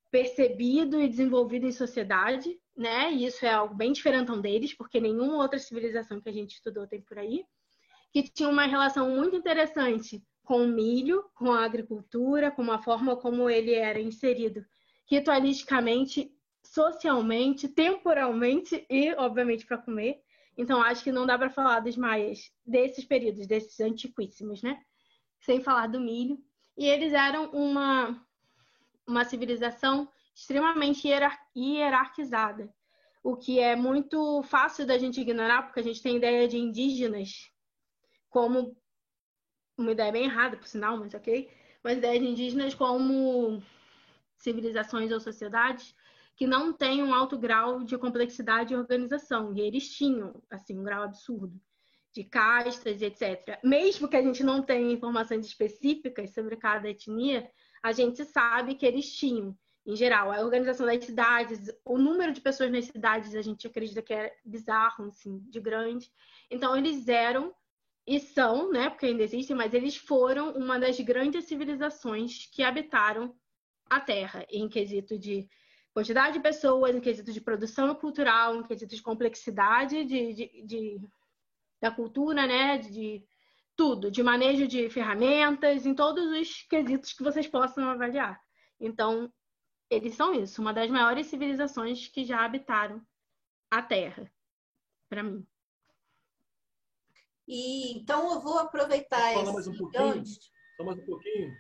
percebido e desenvolvido em sociedade, né? E isso é algo bem diferentão deles, porque nenhuma outra civilização que a gente estudou tem por aí, que tinha uma relação muito interessante com o milho, com a agricultura, com a forma como ele era inserido ritualisticamente, socialmente, temporalmente e, obviamente, para comer. Então, acho que não dá para falar dos maias desses períodos, desses antiquíssimos, né? Sem falar do milho. E eles eram uma civilização extremamente hierarquizada, o que é muito fácil da gente ignorar, porque a gente tem ideia de indígenas como uma ideia bem errada, por sinal, mas ok, uma ideia de indígenas como civilizações ou sociedades que não têm um alto grau de complexidade e organização, e eles tinham, assim, um grau absurdo de castas e etc. Mesmo que a gente não tenha informações específicas sobre cada etnia, a gente sabe que eles tinham, em geral, a organização das cidades, o número de pessoas nas cidades, a gente acredita que é bizarro, assim, de grande. Então, eles eram, e são, né, porque ainda existem, mas eles foram uma das grandes civilizações que habitaram a Terra, em quesito de quantidade de pessoas, em quesito de produção cultural, em quesito de complexidade da cultura, né, de tudo, de manejo de ferramentas, em todos os quesitos que vocês possam avaliar. Então, eles são isso, uma das maiores civilizações que já habitaram a Terra, para mim.
E então eu vou aproveitar
Fala mais um pouquinho. Só mais um pouquinho.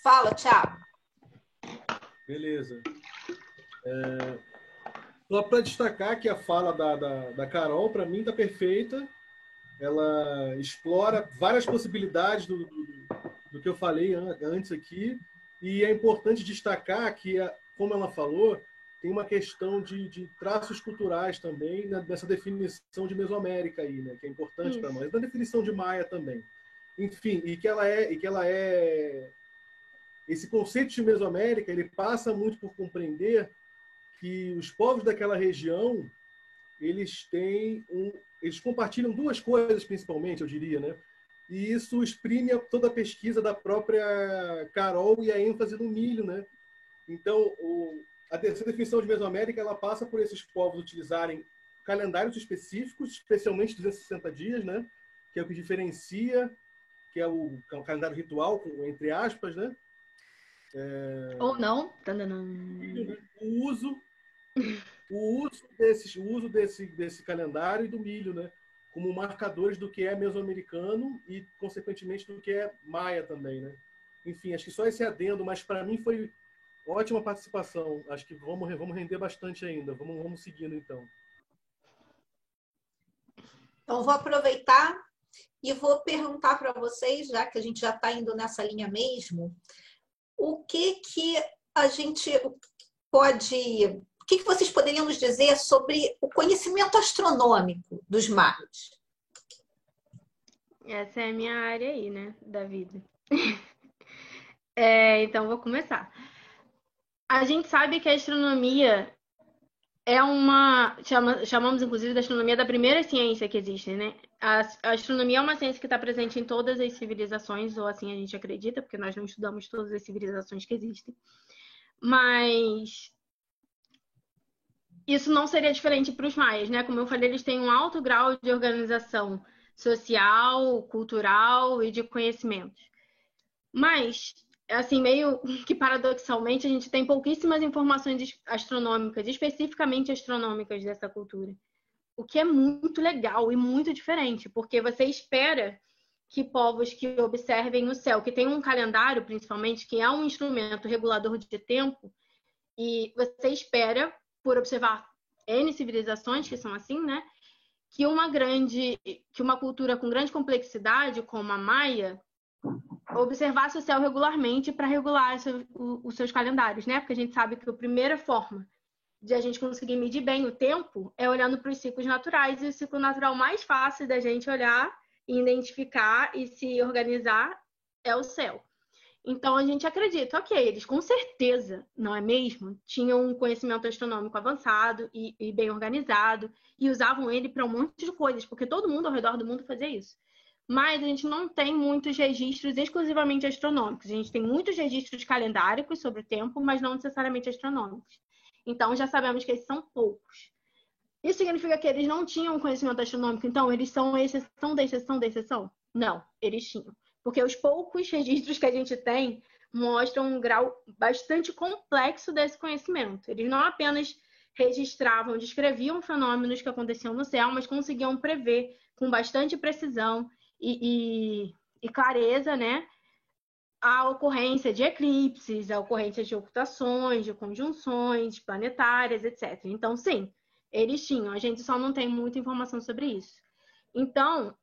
Fala, Thiago.
Beleza. Só para destacar que a fala da Carol, para mim, está perfeita. Ela explora várias possibilidades do que eu falei antes aqui. E é importante destacar que, como ela falou, tem uma questão de traços culturais também nessa definição de Mesoamérica aí, né? Que é importante para nós. Na definição de Maia também. Enfim, e que ela é esse conceito de Mesoamérica, ele passa muito por compreender que os povos daquela região, eles compartilham duas coisas principalmente, eu diria, né? E isso exprime toda a pesquisa da própria Carol e a ênfase no milho, né? Então, essa definição de Mesoamérica, ela passa por esses povos utilizarem calendários específicos, especialmente 260 dias, né? Que é o que diferencia, que é o calendário ritual, entre aspas, né?
Ou não.
O uso desse calendário e do milho, né? Como marcadores do que é mesoamericano e, consequentemente, do que é maia também, né? Enfim, acho que só esse adendo, mas para mim foi ótima participação. Acho que vamos render bastante ainda. Vamos seguindo, então.
Então, vou aproveitar e vou perguntar para vocês, já que a gente já está indo nessa linha mesmo, o que a gente pode... O que vocês poderiam nos dizer sobre o conhecimento astronômico dos maias?
Essa é a minha área aí, né, da vida. Então, vou começar. A gente sabe que a astronomia é chamamos, inclusive, da astronomia da primeira ciência que existe, né? A astronomia é uma ciência que está presente em todas as civilizações, ou assim a gente acredita, porque nós não estudamos todas as civilizações que existem. Mas isso não seria diferente para os maias, né? Como eu falei, eles têm um alto grau de organização social, cultural e de conhecimento. Mas, assim, meio que paradoxalmente, a gente tem pouquíssimas informações astronômicas, especificamente astronômicas dessa cultura. O que é muito legal e muito diferente, porque você espera que povos que observem o céu, que tem um calendário, principalmente, que é um instrumento regulador de tempo, e você espera, por observar N civilizações que são assim, né? que uma cultura com grande complexidade, como a maia, observasse o céu regularmente para regular os seus calendários, né? Porque a gente sabe que a primeira forma de a gente conseguir medir bem o tempo é olhando para os ciclos naturais, e o ciclo natural mais fácil da gente olhar, identificar e se organizar é o céu. Então, a gente acredita, ok, eles com certeza, não é mesmo? Tinham um conhecimento astronômico avançado e bem organizado, e usavam ele para um monte de coisas, porque todo mundo ao redor do mundo fazia isso. Mas a gente não tem muitos registros exclusivamente astronômicos. A gente tem muitos registros calendáricos sobre o tempo, mas não necessariamente astronômicos. Então, já sabemos que eles são poucos. Isso significa que eles não tinham conhecimento astronômico, então eles são exceção da exceção da exceção? Não, eles tinham. Porque os poucos registros que a gente tem mostram um grau bastante complexo desse conhecimento. Eles não apenas registravam, descreviam fenômenos que aconteciam no céu, mas conseguiam prever com bastante precisão e clareza, né, a ocorrência de eclipses, a ocorrência de ocultações, de conjunções planetárias, etc. Então, sim, eles tinham. A gente só não tem muita informação sobre isso. Então,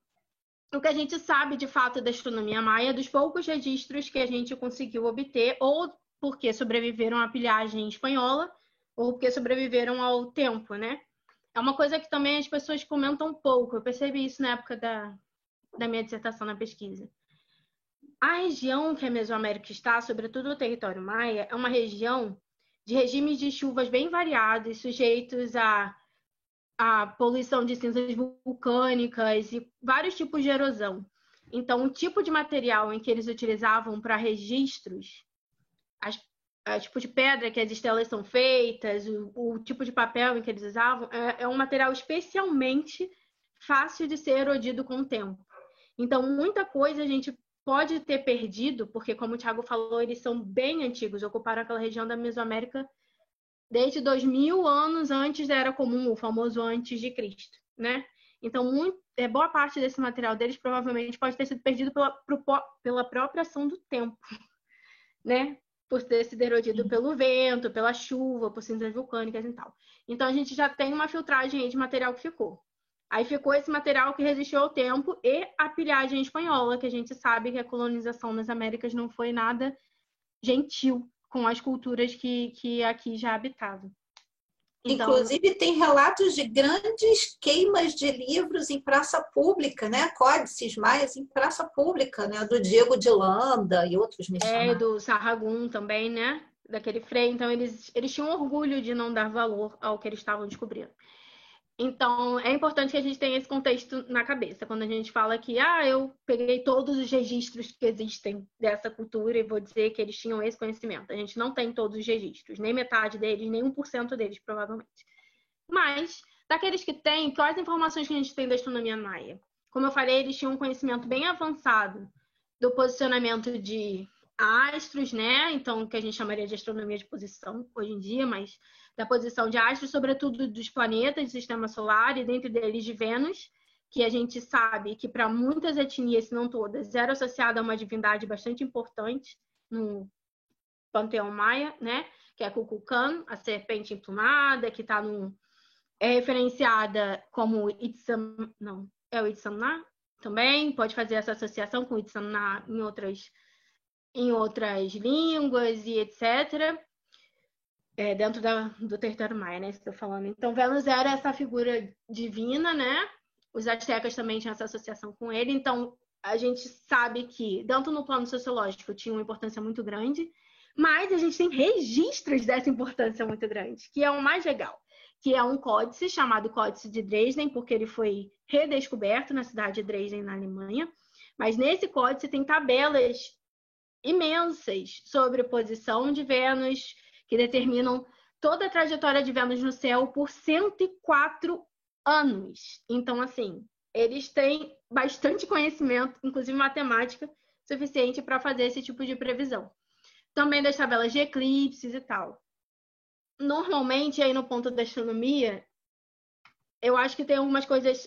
o que a gente sabe, de fato, da astronomia maia é dos poucos registros que a gente conseguiu obter, ou porque sobreviveram à pilhagem espanhola, ou porque sobreviveram ao tempo, né? É uma coisa que também as pessoas comentam pouco. Eu percebi isso na época da minha dissertação na pesquisa. A região que a Mesoamérica está, sobretudo o território maia, é uma região de regimes de chuvas bem variados, sujeitos a poluição de cinzas vulcânicas e vários tipos de erosão. Então, o tipo de material em que eles utilizavam para registros, tipo de pedra que as estelas são feitas, o tipo de papel em que eles usavam, é um material especialmente fácil de ser erodido com o tempo. Então, muita coisa a gente pode ter perdido, porque, como o Thiago falou, eles são bem antigos, ocuparam aquela região da Mesoamérica desde 2000 anos antes da Era Comum, o famoso antes de Cristo, né? Então, boa parte desse material deles provavelmente pode ter sido perdido pela própria ação do tempo, né? Por ter sido erodido pelo vento, pela chuva, por cinzas vulcânicas e tal. Então, a gente já tem uma filtragem aí de material que ficou. Aí ficou esse material que resistiu ao tempo e a pilhagem espanhola, que a gente sabe que a colonização nas Américas não foi nada gentil com as culturas que aqui já habitavam.
Então, inclusive, tem relatos de grandes queimas de livros em praça pública, né? Códices maias em praça pública, né? Do Diego de Landa e outros missionários.
Do Sahagún também, né? Daquele Frei. Então, eles tinham orgulho de não dar valor ao que eles estavam descobrindo. Então, é importante que a gente tenha esse contexto na cabeça. Quando a gente fala que, eu peguei todos os registros que existem dessa cultura e vou dizer que eles tinham esse conhecimento. A gente não tem todos os registros, nem metade deles, nem 1% deles, provavelmente. Mas, daqueles que tem, quais informações que a gente tem da astronomia maia? Como eu falei, eles tinham um conhecimento bem avançado do posicionamento de astros, né? Então, que a gente chamaria de astronomia de posição hoje em dia, mas da posição de astros, sobretudo dos planetas do sistema solar, e dentre deles de Vênus, que a gente sabe que para muitas etnias, se não todas, era associada a uma divindade bastante importante no panteão maia, né? Que é Kukulkan, a serpente emplumada, que é referenciada como Itzamna, o Itzamna também, pode fazer essa associação com Itzamna em outras línguas e etc., dentro do território maia, né? Estou falando. Então, Vênus era essa figura divina, né? Os astecas também tinham essa associação com ele. Então, a gente sabe que, dentro no plano sociológico, tinha uma importância muito grande, mas a gente tem registros dessa importância muito grande, que é o mais legal, que é um códice chamado Códice de Dresden, porque ele foi redescoberto na cidade de Dresden, na Alemanha. Mas nesse códice tem tabelas imensas sobre a posição de Vênus, que determinam toda a trajetória de Vênus no céu por 104 anos. Então, assim, eles têm bastante conhecimento, inclusive matemática, suficiente para fazer esse tipo de previsão. Também das tabelas de eclipses e tal. Normalmente, aí no ponto da astronomia, eu acho que tem algumas coisas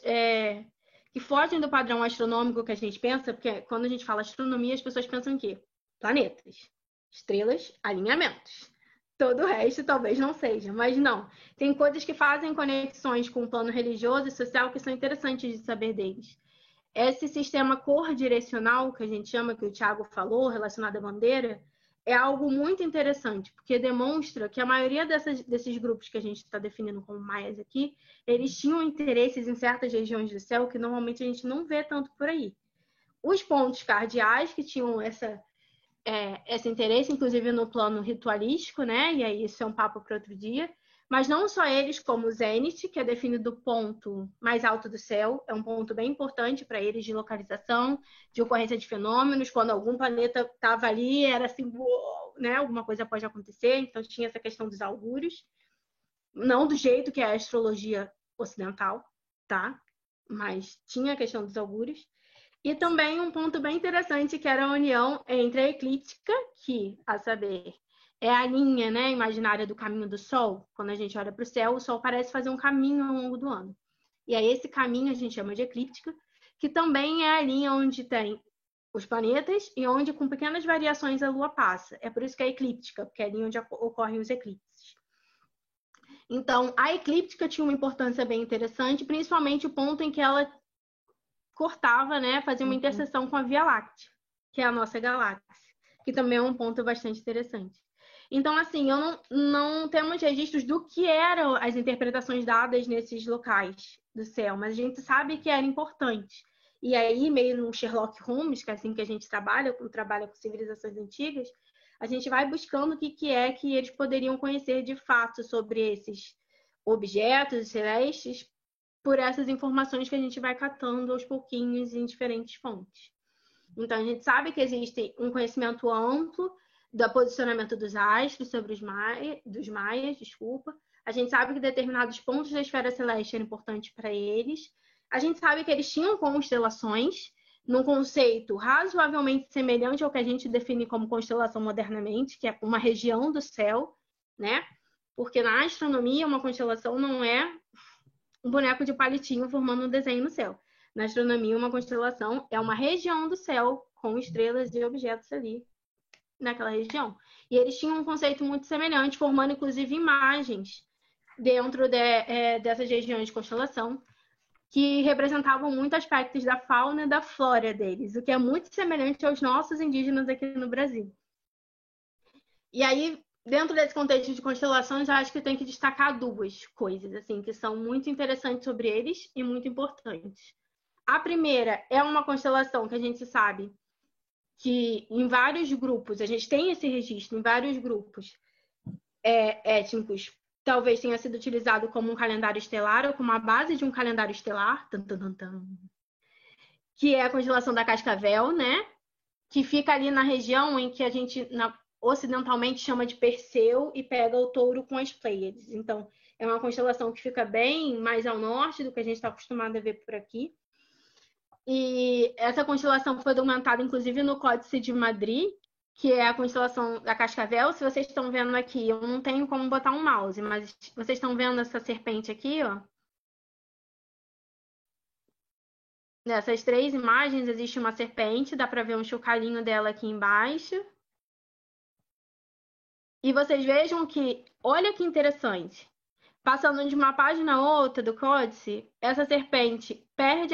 que fogem do padrão astronômico que a gente pensa, porque quando a gente fala astronomia, as pessoas pensam em quê? Planetas, estrelas, alinhamentos. todo o resto talvez não seja, mas não. Tem coisas que fazem conexões com o plano religioso e social que são interessantes de saber deles. Esse sistema cor-direcional, que a gente chama, que o Thiago falou, relacionado à bandeira, é algo muito interessante, porque demonstra que a maioria desses grupos que a gente está definindo como maias aqui, eles tinham interesses em certas regiões do céu que normalmente a gente não vê tanto por aí. Os pontos cardeais que tinham esse interesse, inclusive no plano ritualístico, né? E aí isso é um papo para outro dia. Mas não só eles, como o zênite, que é definido do ponto mais alto do céu, é um ponto bem importante para eles de localização, de ocorrência de fenômenos. Quando algum planeta estava ali, era assim, né? Alguma coisa pode acontecer. Então tinha essa questão dos augúrios, não do jeito que é a astrologia ocidental, tá? Mas tinha a questão dos augúrios. E também um ponto bem interessante, que era a união entre a eclíptica, que, a saber, é a linha, né, imaginária do caminho do Sol. Quando a gente olha para o céu, o Sol parece fazer um caminho ao longo do ano. E aí esse caminho a gente chama de eclíptica, que também é a linha onde tem os planetas e onde, com pequenas variações, a Lua passa. É por isso que é eclíptica, porque é a linha onde ocorrem os eclipses. Então, a eclíptica tinha uma importância bem interessante, principalmente o ponto em que ela cortava, né, fazia uma interseção com a Via Láctea, que é a nossa galáxia, que também é um ponto bastante interessante. Então, assim, não temos registros do que eram as interpretações dadas nesses locais do céu, mas a gente sabe que era importante. E aí, meio no Sherlock Holmes, que é assim que a gente trabalha com civilizações antigas, a gente vai buscando o que é que eles poderiam conhecer de fato sobre esses objetos celestes, por essas informações que a gente vai catando aos pouquinhos em diferentes fontes. Então, a gente sabe que existe um conhecimento amplo do posicionamento dos astros sobre dos maias, desculpa. A gente sabe que determinados pontos da esfera celeste eram importantes para eles. A gente sabe que eles tinham constelações, num conceito razoavelmente semelhante ao que a gente define como constelação modernamente, que é uma região do céu, né? Porque na astronomia, uma constelação não é um boneco de palitinho formando um desenho no céu. Na astronomia, uma constelação é uma região do céu com estrelas e objetos ali naquela região. E eles tinham um conceito muito semelhante, formando inclusive imagens dentro dessas regiões de constelação que representavam muitos aspectos da fauna e da flora deles, o que é muito semelhante aos nossos indígenas aqui no Brasil. E aí, dentro desse contexto de constelações, eu acho que tem que destacar duas coisas, assim, que são muito interessantes sobre eles e muito importantes. A primeira é uma constelação que a gente sabe que em vários grupos, a gente tem esse registro em vários grupos étnicos, talvez tenha sido utilizado como um calendário estelar ou como a base de um calendário estelar, que é a constelação da Cascavel, né? Que fica ali na região em que a gente ocidentalmente chama de Perseu e pega o touro com as Pleiades. Então, é uma constelação que fica bem mais ao norte do que a gente está acostumado a ver por aqui. E essa constelação foi documentada, inclusive, no Códice de Madrid, que é a constelação da Cascavel. Se vocês estão vendo aqui, eu não tenho como botar um mouse, mas vocês estão vendo essa serpente aqui, ó? Nessas três imagens existe uma serpente, dá para ver um chocalhinho dela aqui embaixo. E vocês vejam que, olha que interessante, passando de uma página a outra do códice, essa serpente perde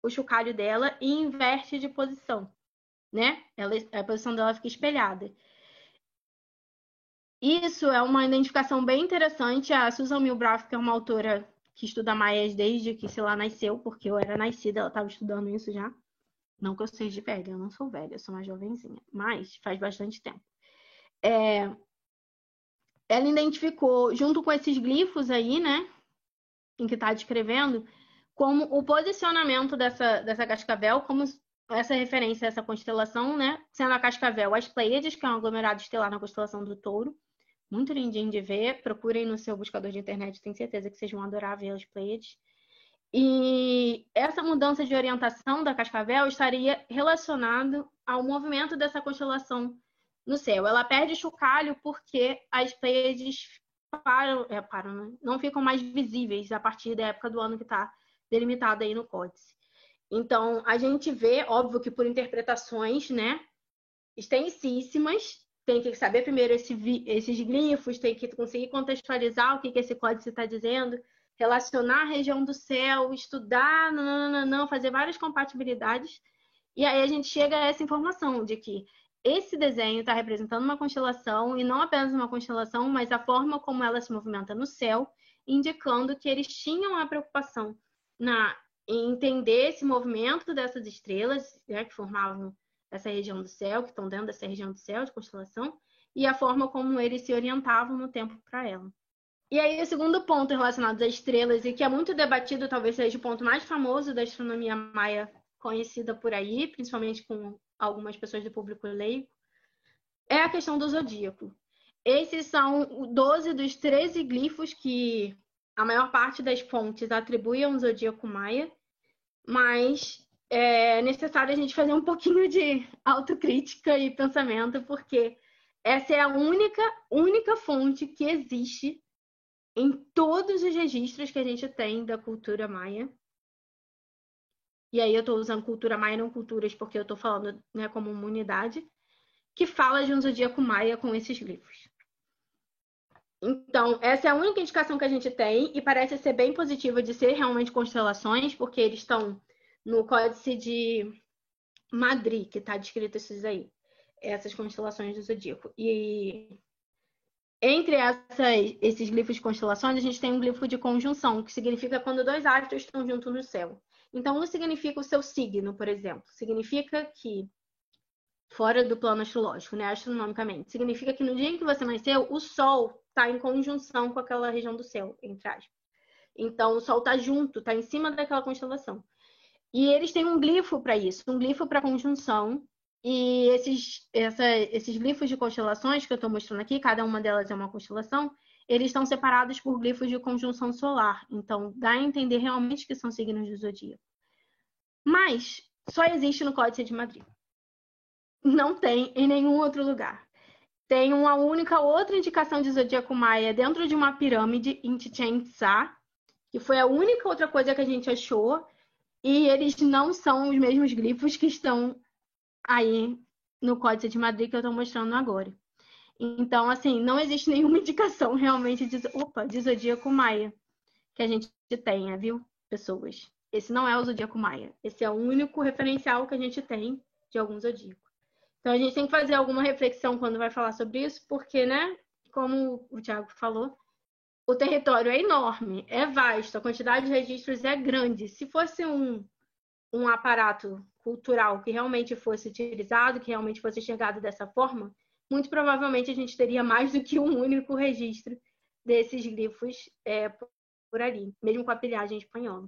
o chocalho dela e inverte de posição, né? A posição dela fica espelhada. Isso é uma identificação bem interessante. A Susan Milbrath, que é uma autora que estuda maias desde que, sei lá, nasceu, porque eu era nascida, ela estava estudando isso já. Não que eu seja velha, eu não sou velha, eu sou uma jovenzinha, mas faz bastante tempo. Ela identificou, junto com esses glifos aí, né, em que está descrevendo, como o posicionamento dessa cascavel, como essa referência a essa constelação, né, sendo a cascavel as Pleiades, que é um aglomerado estelar na constelação do Touro. Muito lindinho de ver, procurem no seu buscador de internet, tenho certeza que vocês vão adorar ver as Pleiades. E essa mudança de orientação da cascavel estaria relacionado ao movimento dessa constelação no céu. Ela perde chocalho porque as Pleiades não ficam mais visíveis a partir da época do ano que está delimitada aí no códice. Então, a gente vê, óbvio que por interpretações, né, extensíssimas, tem que saber primeiro esses glifos, tem que conseguir contextualizar o que esse códice está dizendo, relacionar a região do céu, estudar, fazer várias compatibilidades. E aí a gente chega a essa informação de que esse desenho está representando uma constelação, e não apenas uma constelação, mas a forma como ela se movimenta no céu, indicando que eles tinham a preocupação em entender esse movimento dessas estrelas, né, que formavam essa região do céu, que estão dentro dessa região do céu de constelação, e a forma como eles se orientavam no tempo para ela. E aí o segundo ponto relacionado às estrelas, e que é muito debatido, talvez seja o ponto mais famoso da astronomia maia conhecida por aí, principalmente com algumas pessoas do público leigo, é a questão do zodíaco. Esses são 12 dos 13 glifos que a maior parte das fontes atribui ao zodíaco maia, mas é necessário a gente fazer um pouquinho de autocrítica e pensamento, porque essa é a única fonte que existe em todos os registros que a gente tem da cultura maia. E aí eu estou usando cultura maia, não culturas, porque eu estou falando, né, como uma unidade, que fala de um zodíaco maia com esses glifos. Então, essa é a única indicação que a gente tem, e parece ser bem positiva de ser realmente constelações, porque eles estão no Códice de Madrid, que está descrito essas constelações do zodíaco. E entre esses glifos de constelações, a gente tem um glifo de conjunção, que significa quando dois astros estão juntos no céu. Então, não significa o seu signo, por exemplo. Significa que, fora do plano astrológico, né, astronomicamente, significa que no dia em que você nasceu, o Sol está em conjunção com aquela região do céu, entre aspas. Então, o Sol está junto, está em cima daquela constelação. E eles têm um glifo para isso, um glifo para conjunção. E esses glifos de constelações que eu estou mostrando aqui, cada uma delas é uma constelação, eles estão separados por glifos de conjunção solar. Então, dá a entender realmente que são signos do zodíaco. Mas só existe no Códice de Madrid. Não tem em nenhum outro lugar. Tem uma única outra indicação de zodíaco maia dentro de uma pirâmide em Chichén Itzá, que foi a única outra coisa que a gente achou. E eles não são os mesmos glifos que estão aí no Códice de Madrid que eu estou mostrando agora. Então, assim, não existe nenhuma indicação realmente de zodíaco maia que a gente tenha, viu, pessoas? Esse não é o zodíaco maia. Esse é o único referencial que a gente tem de algum zodíaco. Então, a gente tem que fazer alguma reflexão quando vai falar sobre isso, porque, né, como o Thiago falou, o território é enorme, é vasto, a quantidade de registros é grande. Se fosse um aparato cultural que realmente fosse utilizado, que realmente fosse enxergado dessa forma, muito provavelmente a gente teria mais do que um único registro desses glifos por ali, mesmo com a pilhagem espanhola.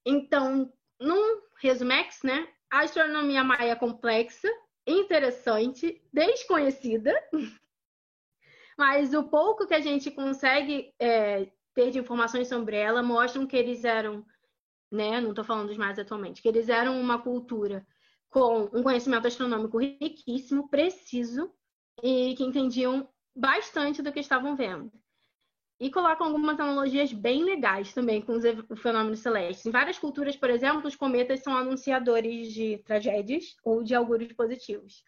Então, num resumex, né, a astronomia maia é complexa, interessante, desconhecida, mas o pouco que a gente consegue ter de informações sobre ela mostram que eles eram, né, não estou falando dos mais atualmente, que eles eram uma cultura com um conhecimento astronômico riquíssimo, preciso, e que entendiam bastante do que estavam vendo. E colocam algumas analogias bem legais também com os fenômenos celestes. Em várias culturas, por exemplo, os cometas são anunciadores de tragédias ou de augúrios positivos.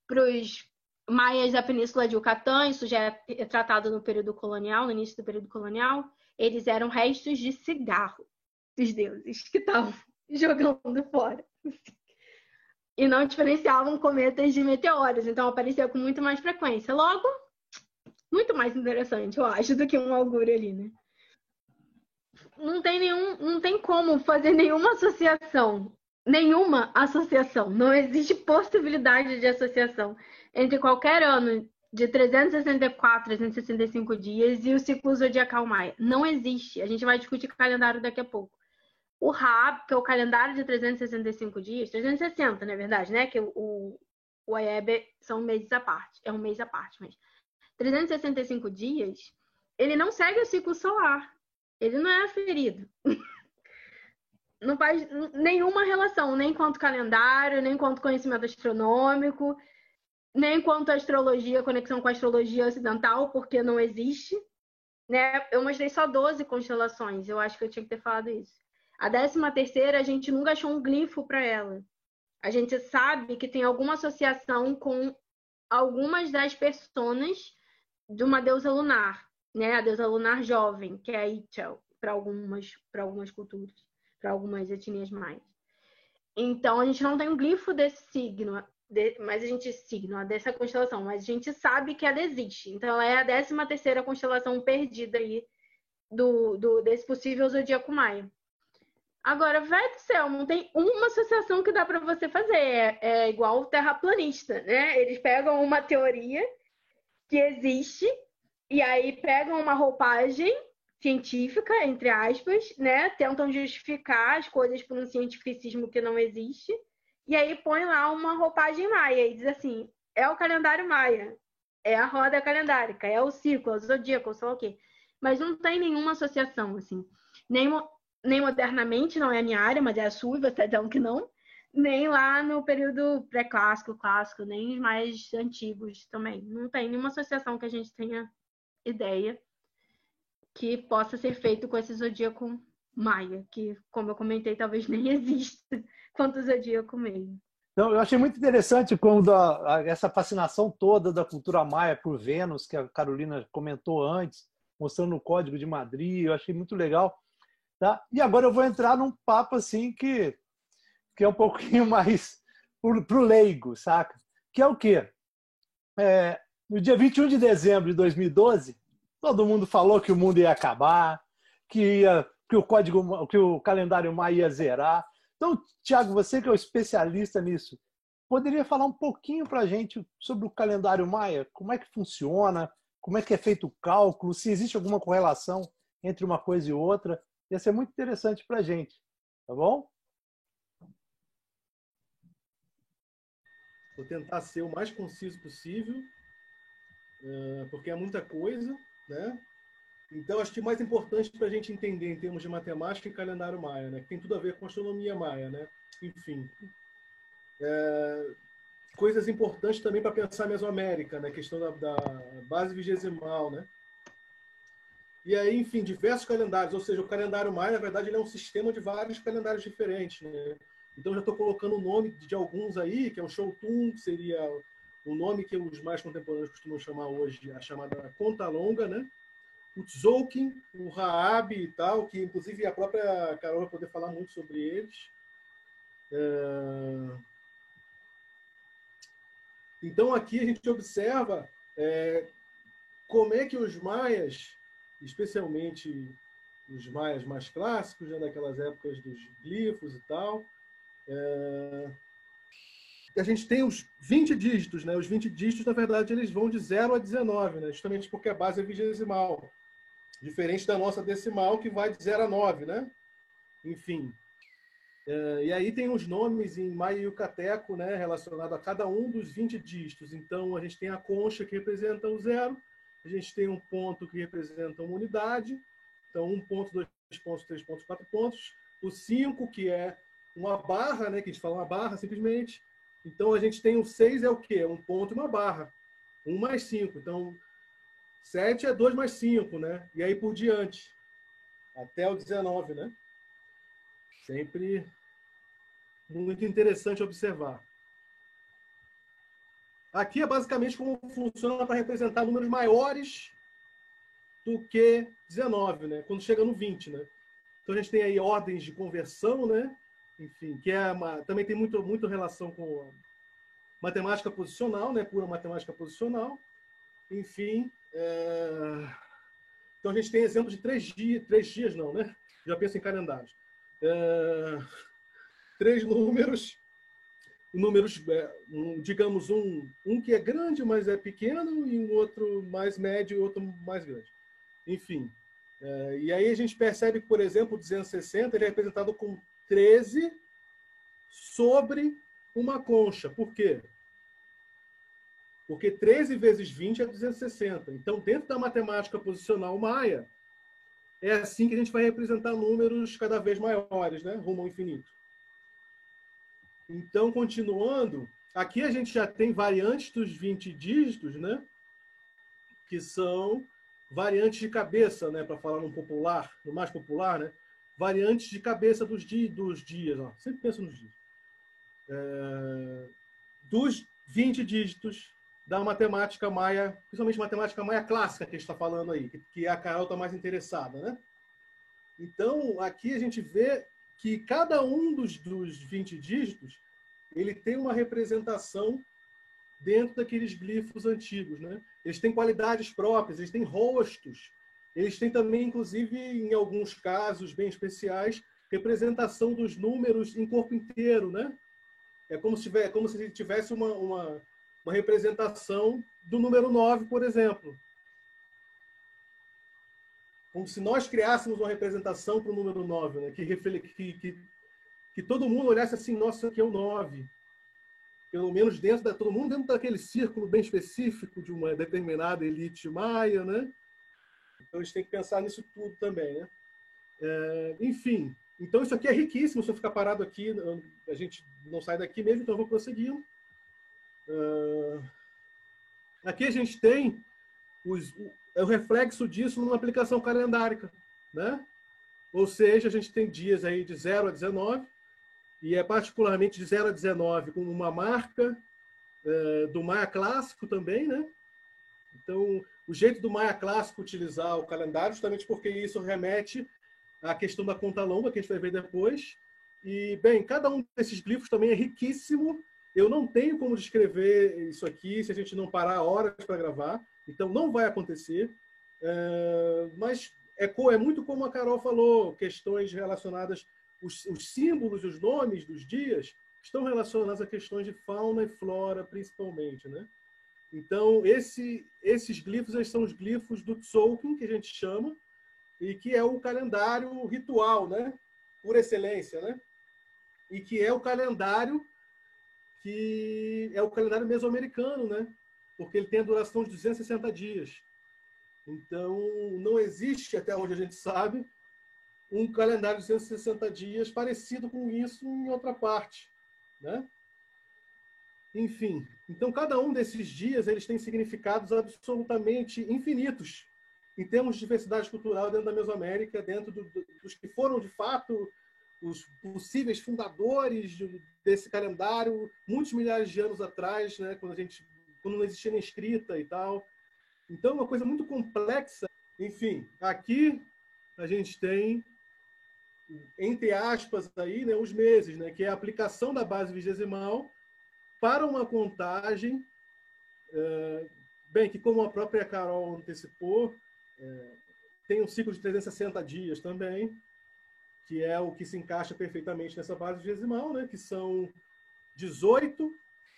Para os maias da Península de Yucatán, isso já é tratado no período colonial, no início do período colonial, eles eram restos de cigarro dos deuses que estavam jogando fora. E não diferenciavam cometas de meteoros, então aparecia com muito mais frequência. Logo, muito mais interessante, eu acho, do que um augúrio ali, né? Não tem como fazer nenhuma associação. Não existe possibilidade de associação entre qualquer ano de 364, 365 dias e o ciclo zodiacal maia. Não existe. A gente vai discutir calendário daqui a pouco. O Ra, que é o calendário de 365 dias, 360, na verdade, né? Que o Ayebe são meses à parte. É um mês à parte, mas 365 dias, ele não segue o ciclo solar. Ele não é aferido. Não faz nenhuma relação, nem quanto calendário, nem quanto conhecimento astronômico, nem quanto astrologia, conexão com a astrologia ocidental, porque não existe. Né? Eu mostrei só 12 constelações, eu acho que eu tinha que ter falado isso. A 13ª, a gente nunca achou um glifo para ela. A gente sabe que tem alguma associação com algumas das personas de uma deusa lunar, né? A deusa lunar jovem, que é a Ixchel, para algumas culturas, para algumas etnias maias. Então, a gente não tem um glifo desse signo, dessa constelação, mas a gente sabe que ela existe. Então, ela é a 13ª constelação perdida aí desse possível zodíaco maia. Agora, vai do céu, não tem uma associação que dá para você fazer. É igual o terraplanista, né? Eles pegam uma teoria que existe e aí pegam uma roupagem científica, entre aspas, né? Tentam justificar as coisas por um cientificismo que não existe e aí põe lá uma roupagem maia e diz assim, é o calendário maia, é a roda calendárica, é o ciclo, é o zodíaco, sei lá o quê. Mas não tem nenhuma associação, assim. Nem modernamente, não é a minha área, mas é a sua, e você está dizendo que não. Nem lá no período pré-clássico, clássico, nem os mais antigos também. Não tem nenhuma associação que a gente tenha ideia que possa ser feito com esse zodíaco maia, que, como eu comentei, talvez nem exista quanto o zodíaco mesmo.
Então, eu achei muito interessante quando essa fascinação toda da cultura maia por Vênus, que a Carolina comentou antes, mostrando o Código de Madrid, eu achei muito legal. Tá? E agora eu vou entrar num papo assim que é um pouquinho mais para o leigo, saca? Que é o quê? No dia 21 de dezembro de 2012, todo mundo falou que o mundo ia acabar, que o calendário maia ia zerar. Então, Tiago, você que é o especialista nisso, poderia falar um pouquinho para a gente sobre o calendário maia? Como é que funciona? Como é que é feito o cálculo? Se existe alguma correlação entre uma coisa e outra? Ia ser muito interessante para a gente, tá bom?
Vou tentar ser o mais conciso possível, porque é muita coisa, né? Então, acho que o mais importante para a gente entender em termos de matemática e calendário maia, né? Que tem tudo a ver com a astronomia maia, né? Enfim. Coisas importantes também para pensar a Mesoamérica, né? A questão da base vigesimal, né? E aí, enfim, diversos calendários. Ou seja, o calendário maia, na verdade, ele é um sistema de vários calendários diferentes, né? Então, já estou colocando o nome de alguns aí, que é o Shoutun, que seria o nome que os mais contemporâneos costumam chamar hoje, a chamada conta longa, né? O Tzolk'in, o Raab e tal, que inclusive a própria Carol vai poder falar muito sobre eles. Então, aqui a gente observa como é que os maias, especialmente os maias mais clássicos, né, daquelas épocas dos glifos e tal, a gente tem os 20 dígitos, né? Os 20 dígitos, na verdade, eles vão de 0 a 19, né? Justamente porque a base é vigesimal. Diferente da nossa decimal, que vai de 0 a 9, né? Enfim. E aí tem os nomes em maia e yucateco, né? Relacionado a cada um dos 20 dígitos. Então, a gente tem a concha, que representa o 0. A gente tem um ponto, que representa uma unidade. Então, 1 ponto, 2 pontos, 3 pontos, 4 pontos. O 5, que é uma barra, né? Que a gente fala uma barra, simplesmente. Então, a gente tem o 6, é o quê? Um ponto e uma barra. 1 mais 5. Então, 7 é 2 mais 5, né? E aí por diante. Até o 19, né? Sempre muito interessante observar. Aqui é basicamente como funciona para representar números maiores do que 19, né? Quando chega no 20, né? Então a gente tem aí ordens de conversão, né? Enfim, que também tem muito relação com matemática posicional, né? Pura matemática posicional. Enfim, então a gente tem exemplos de 3 dias não, né? Já penso em calendários. 3 números, digamos, um que é grande, mas é pequeno, e um outro mais médio e outro mais grande. Enfim. E aí a gente percebe que, por exemplo, o 260 ele é representado com 13 sobre uma concha. Por quê? Porque 13 vezes 20 é 260. Então, dentro da matemática posicional maia, é assim que a gente vai representar números cada vez maiores, né? Rumo ao infinito. Então, continuando, aqui a gente já tem variantes dos 20 dígitos, né? Que são variantes de cabeça, né? Para falar no popular, no mais popular, né? Variantes de cabeça dos dias. Ó. Sempre penso nos dias. Dos 20 dígitos da matemática maia, principalmente matemática maia clássica que a gente está falando aí, que a Carol está mais interessada, né? Então, aqui a gente vê que cada um dos 20 dígitos ele tem uma representação dentro daqueles glifos antigos, né? Eles têm qualidades próprias, eles têm rostos, eles têm também, inclusive, em alguns casos bem especiais, representação dos números em corpo inteiro, né? É como se tivesse uma representação do número 9, por exemplo. Como se nós criássemos uma representação para o número 9, né? Que todo mundo olhasse assim, nossa, aqui é o 9. Pelo menos todo mundo dentro daquele círculo bem específico de uma determinada elite maia, né? Então, a gente tem que pensar nisso tudo também, né? Enfim, então isso aqui é riquíssimo. Se eu ficar parado aqui, a gente não sai daqui mesmo, então eu vou prosseguir. Aqui a gente tem o reflexo disso numa aplicação calendárica, né? Ou seja, a gente tem dias aí de 0 a 19, e é particularmente de 0 a 19 com uma marca do Maia Clássico também, né? Então, o jeito do Maia Clássico utilizar o calendário, justamente porque isso remete à questão da conta longa, que a gente vai ver depois. E, bem, cada um desses glifos também é riquíssimo. Eu não tenho como descrever isso aqui se a gente não parar horas para gravar, então não vai acontecer. Mas é muito como a Carol falou, questões relacionadas, os símbolos e os nomes dos dias estão relacionados a questões de fauna e flora, principalmente, né? Então, esses glifos eles são os glifos do Tzolk'in, que a gente chama, e que é o calendário ritual, né? Por excelência, né? E que é o calendário mesoamericano, né? Porque ele tem a duração de 260 dias. Então, não existe, até onde a gente sabe, um calendário de 260 dias parecido com isso em outra parte, né? Enfim, então cada um desses dias eles têm significados absolutamente infinitos em termos de diversidade cultural dentro da Mesoamérica, dentro dos que foram, de fato, os possíveis fundadores desse calendário muitos milhares de anos atrás, né, quando não existia nem escrita e tal. Então, é uma coisa muito complexa. Enfim, aqui a gente tem, entre aspas, aí, né, os meses, né, que é a aplicação da base vigesimal para uma contagem, bem, que como a própria Carol antecipou, tem um ciclo de 360 dias também, que é o que se encaixa perfeitamente nessa base vigesimal, né, que são 18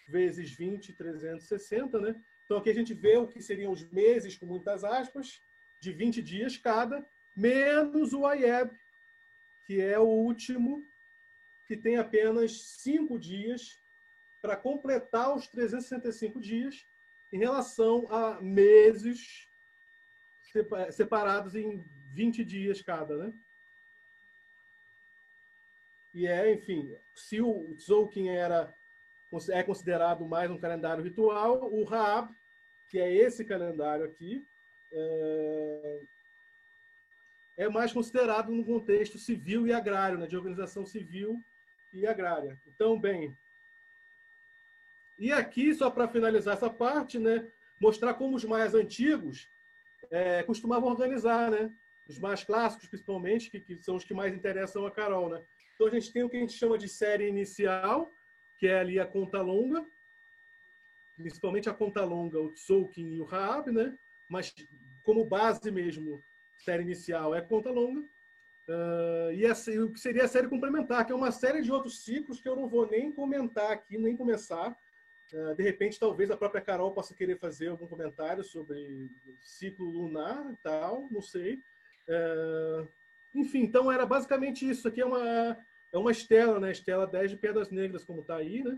vezes 20, 360, né? Então, aqui a gente vê o que seriam os meses, com muitas aspas, de 20 dias cada, menos o Ayeb, que é o último, que tem apenas 5 dias para completar os 365 dias em relação a meses separados em 20 dias cada, né? E enfim, se o Tzolk'in é considerado mais um calendário ritual, o Raab, que é esse calendário aqui, é mais considerado no contexto civil e agrário, né, de organização civil e agrária. Então, bem, e aqui, só para finalizar essa parte, né, mostrar como os maias antigos costumavam organizar, né? Os mais clássicos, principalmente, que são os que mais interessam a Carol, né? Então, a gente tem o que a gente chama de série inicial, que é ali a conta longa, principalmente a conta longa, o Tzolk'in e o Raab, né? Mas, como base mesmo, série inicial é conta longa. E o que seria a série complementar, que é uma série de outros ciclos que eu não vou nem comentar aqui, nem começar. De repente, talvez a própria Carol possa querer fazer algum comentário sobre ciclo lunar e tal, não sei. Enfim, então era basicamente isso. Aqui é uma estela, né? Estela 10 de Pedras Negras, como está aí, né?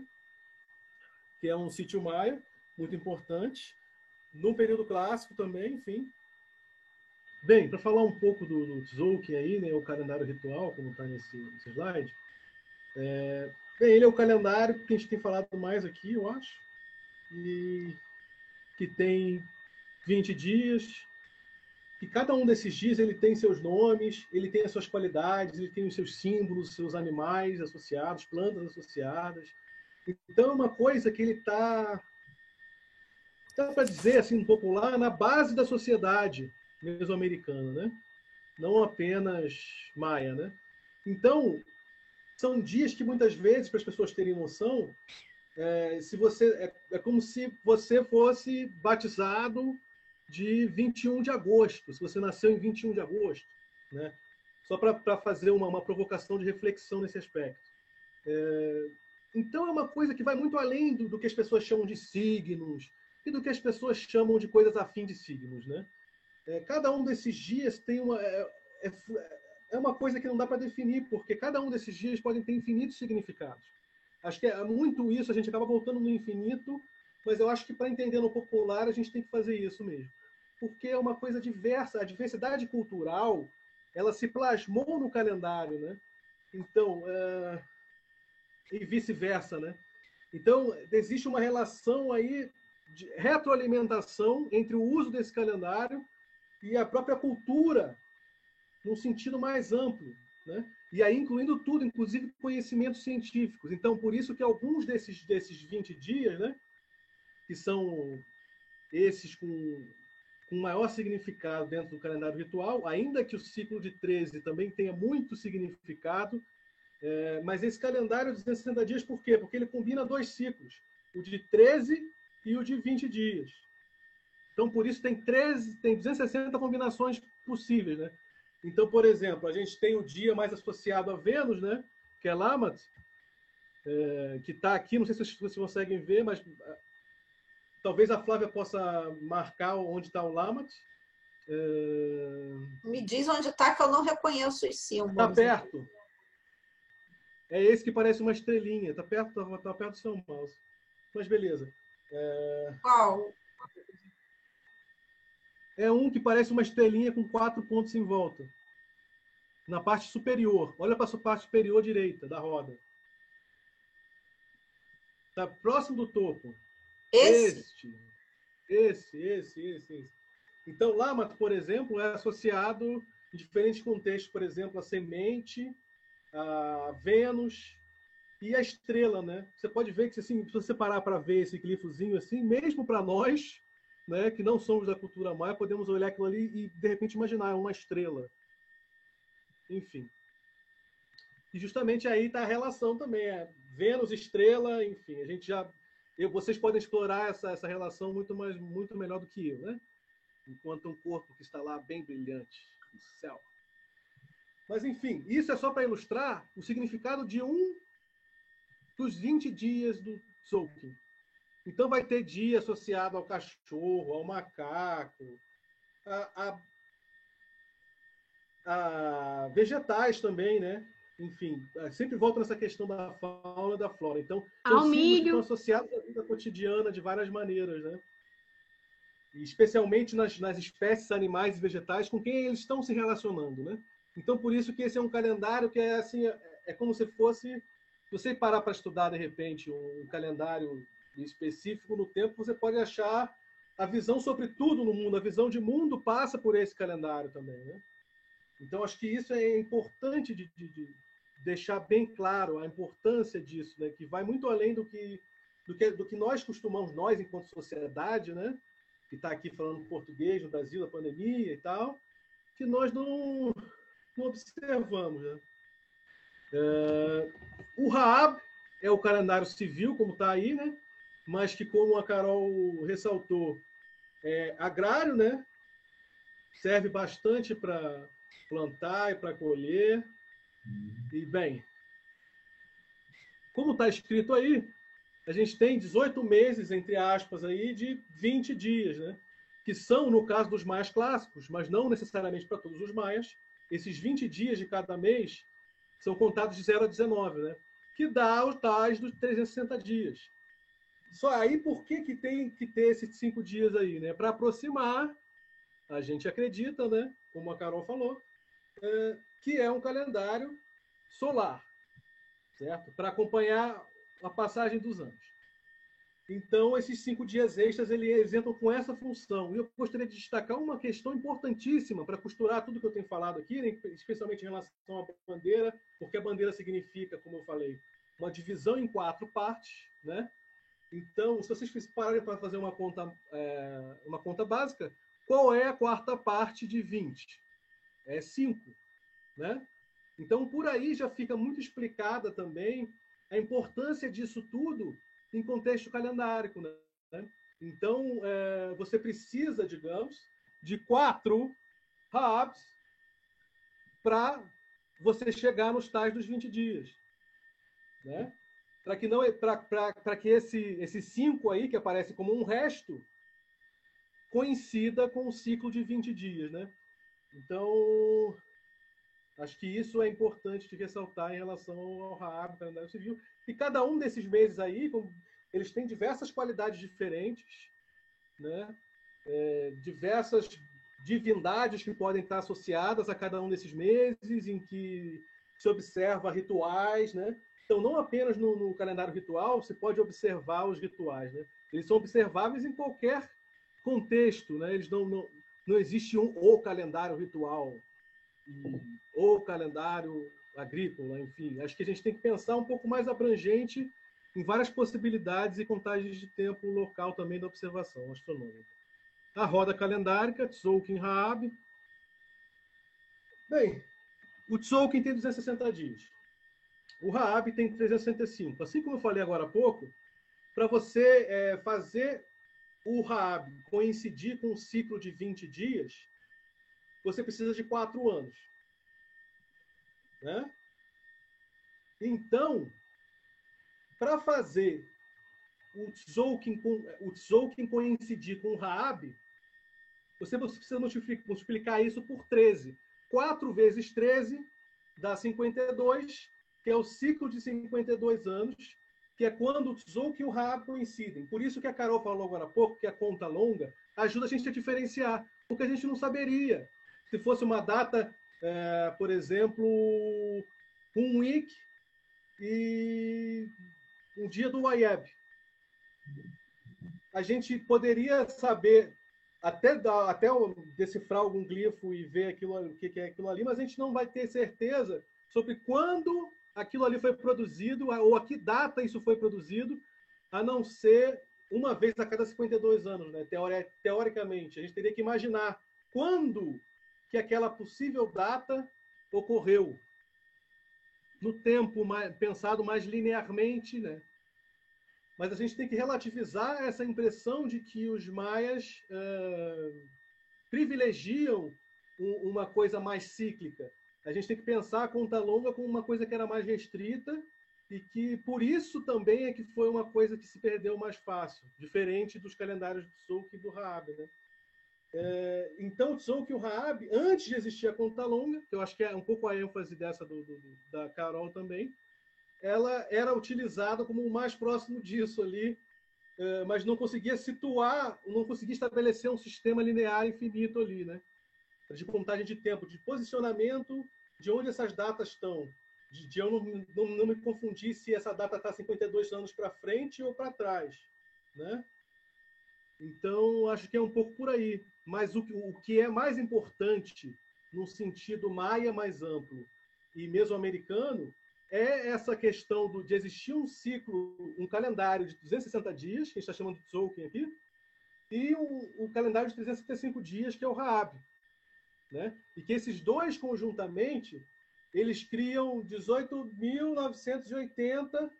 Que é um sítio maia, muito importante. No período clássico também, enfim. Bem, para falar um pouco do Tzolk'in aí, né? O calendário ritual, como está nesse slide. Bem, ele é o calendário que a gente tem falado mais aqui, eu acho, e que tem 20 dias, que cada um desses dias ele tem seus nomes, ele tem as suas qualidades, ele tem os seus símbolos, seus animais associados, plantas associadas. Então, é uma coisa que ele está dá para dizer, assim, popular, na base da sociedade mesoamericana, né? Não apenas maia, né? Então, são dias que muitas vezes, para as pessoas terem noção, se você é como se você fosse batizado de 21 de agosto, se você nasceu em 21 de agosto, né? Só para fazer uma provocação de reflexão nesse aspecto. Então, é uma coisa que vai muito além do que as pessoas chamam de signos e do que as pessoas chamam de coisas afim de signos, né? Cada um desses dias tem uma coisa que não dá para definir, porque cada um desses dias podem ter infinitos significados. Acho que é muito isso, a gente acaba voltando no infinito, mas eu acho que para entender no popular a gente tem que fazer isso mesmo. Porque é uma coisa diversa, a diversidade cultural, ela se plasmou no calendário, né? Então, e vice-versa, né? Então, existe uma relação aí de retroalimentação entre o uso desse calendário e a própria cultura, num sentido mais amplo, né? E aí incluindo tudo, inclusive conhecimentos científicos. Então, por isso que alguns desses 20 dias, né, que são esses com maior significado dentro do calendário ritual, ainda que o ciclo de 13 também tenha muito significado, mas esse calendário de 260 dias, por quê? Porque ele combina dois ciclos, o de 13 e o de 20 dias. Então, por isso, tem 260 combinações possíveis, né? Então, por exemplo, a gente tem o dia mais associado a Vênus, né? Que é Lammat, que está aqui, não sei se vocês conseguem ver, mas talvez a Flávia possa marcar onde está o Lammat.
Me diz onde está, que eu não reconheço os símbolos.
Está perto. É esse que parece uma estrelinha. Está perto do seu mouse. Mas beleza.
Qual?
É um que parece uma estrelinha com 4 pontos em volta. Na parte superior. Olha para a sua parte superior direita da roda. Está próximo do topo. Esse. Então, Lammat, por exemplo, é associado em diferentes contextos, por exemplo, a semente, a Vênus e a estrela, né? Você pode ver que, assim, se você parar para ver esse glifozinho assim, mesmo para nós, né, que não somos da cultura maia, podemos olhar aquilo ali e, de repente, imaginar uma estrela. Enfim. E justamente aí está a relação também. Vênus, estrela, enfim. A gente já... vocês podem explorar essa relação muito melhor do que eu, né? Enquanto um corpo que está lá bem brilhante no céu. Mas, enfim, isso é só para ilustrar o significado de um dos 20 dias do Tzolk'in. Então, vai ter dia associado ao cachorro, ao macaco, a vegetais também, né? Enfim, sempre volta nessa questão da fauna e da flora. Então, são símbolos que estão associados à vida cotidiana de várias maneiras, né? E especialmente nas espécies animais e vegetais com quem eles estão se relacionando, né? Então, por isso que esse é um calendário que é assim, é como se fosse, se você parar para estudar de repente um calendário específico no tempo, você pode achar a visão sobre tudo no mundo, a visão de mundo passa por esse calendário também, né? Então, acho que isso é importante de deixar bem claro a importância disso, né? Que vai muito além do que nós costumamos, nós enquanto sociedade, né? Que está aqui falando português no Brasil, da pandemia e tal, que nós não observamos, né? O Raab é o calendário civil, como está aí, né? Mas que, como a Carol ressaltou, é agrário, né? Serve bastante para plantar e para colher. E, bem, como está escrito aí, a gente tem 18 meses, entre aspas, aí, de 20 dias, né? Que são, no caso dos maias clássicos, mas não necessariamente para todos os maias, esses 20 dias de cada mês são contados de 0 a 19, né? Que dá os tais dos 360 dias. Só aí, por que tem que ter esses 5 dias aí, né? Para aproximar, a gente acredita, né? Como a Carol falou, que é um calendário solar, certo? Para acompanhar a passagem dos anos. Então, esses 5 dias extras, eles entram com essa função. E eu gostaria de destacar uma questão importantíssima para costurar tudo que eu tenho falado aqui, né? Especialmente em relação à bandeira, porque a bandeira significa, como eu falei, uma divisão em 4 partes, né? Então, se vocês pararem para fazer uma conta básica, qual é a quarta parte de 20? É 5, né? Então, por aí já fica muito explicada também a importância disso tudo em contexto calendárico, né? Então, você precisa, digamos, de 4 Raabs para você chegar nos tais dos 20 dias, né? Para que esse 5 aí, que aparece como um resto, coincida com o ciclo de 20 dias, né? Então, acho que isso é importante de ressaltar em relação ao Raab, calendário civil. E cada um desses meses aí, eles têm diversas qualidades diferentes, né? Diversas divindades que podem estar associadas a cada um desses meses, em que se observa rituais, né? Então, não apenas no calendário ritual, você pode observar os rituais, né? Eles são observáveis em qualquer contexto, né? Eles não existe o calendário ritual, ou calendário agrícola, enfim. Acho que a gente tem que pensar um pouco mais abrangente em várias possibilidades e contagens de tempo local também da observação astronômica. A roda calendárica, Tzolk'in Raab. Bem, o Tzolk'in tem 260 dias. O Raab tem 365. Assim como eu falei agora há pouco, para você fazer o Raab coincidir com um ciclo de 20 dias, você precisa de 4 anos. Né? Então, para fazer o Tzolk'in coincidir com o Raab, você precisa multiplicar isso por 13. 4 vezes 13 dá 52, que é o ciclo de 52 anos, que é quando o Tzolk'in e o Raab coincidem. Por isso que a Carol falou agora há pouco, que a conta longa ajuda a gente a diferenciar, porque a gente não saberia. Se fosse uma data, por exemplo, um week e um dia do Wayeb. A gente poderia saber, até decifrar algum glifo e ver o que é aquilo ali, mas a gente não vai ter certeza sobre quando aquilo ali foi produzido ou a que data isso foi produzido, a não ser uma vez a cada 52 anos, né? Teoricamente. A gente teria que imaginar quando que aquela possível data ocorreu, no tempo pensado mais linearmente, né? Mas a gente tem que relativizar essa impressão de que os maias privilegiam uma coisa mais cíclica. A gente tem que pensar a conta longa como uma coisa que era mais restrita e que, por isso, também é que foi uma coisa que se perdeu mais fácil, diferente dos calendários do Tzolk'in e do Raab, né? Então, o Tzolk'in e o Raab, antes de existir a conta longa, que eu acho que é um pouco a ênfase dessa da Carol também, ela era utilizada como o mais próximo disso ali, mas não conseguia situar, não conseguia estabelecer um sistema linear infinito ali, né? De contagem de tempo, de posicionamento, de onde essas datas estão, de eu não me confundir se essa data está 52 anos para frente ou para trás, né? Então, acho que é um pouco por aí. Mas o que é mais importante, no sentido maia mais amplo e mesoamericano, é essa questão de existir um ciclo, um calendário de 260 dias, que a gente está chamando de Tzolk'in aqui, e um calendário de 365 dias, que é o Raab, né? E que esses dois, conjuntamente, eles criam 18.980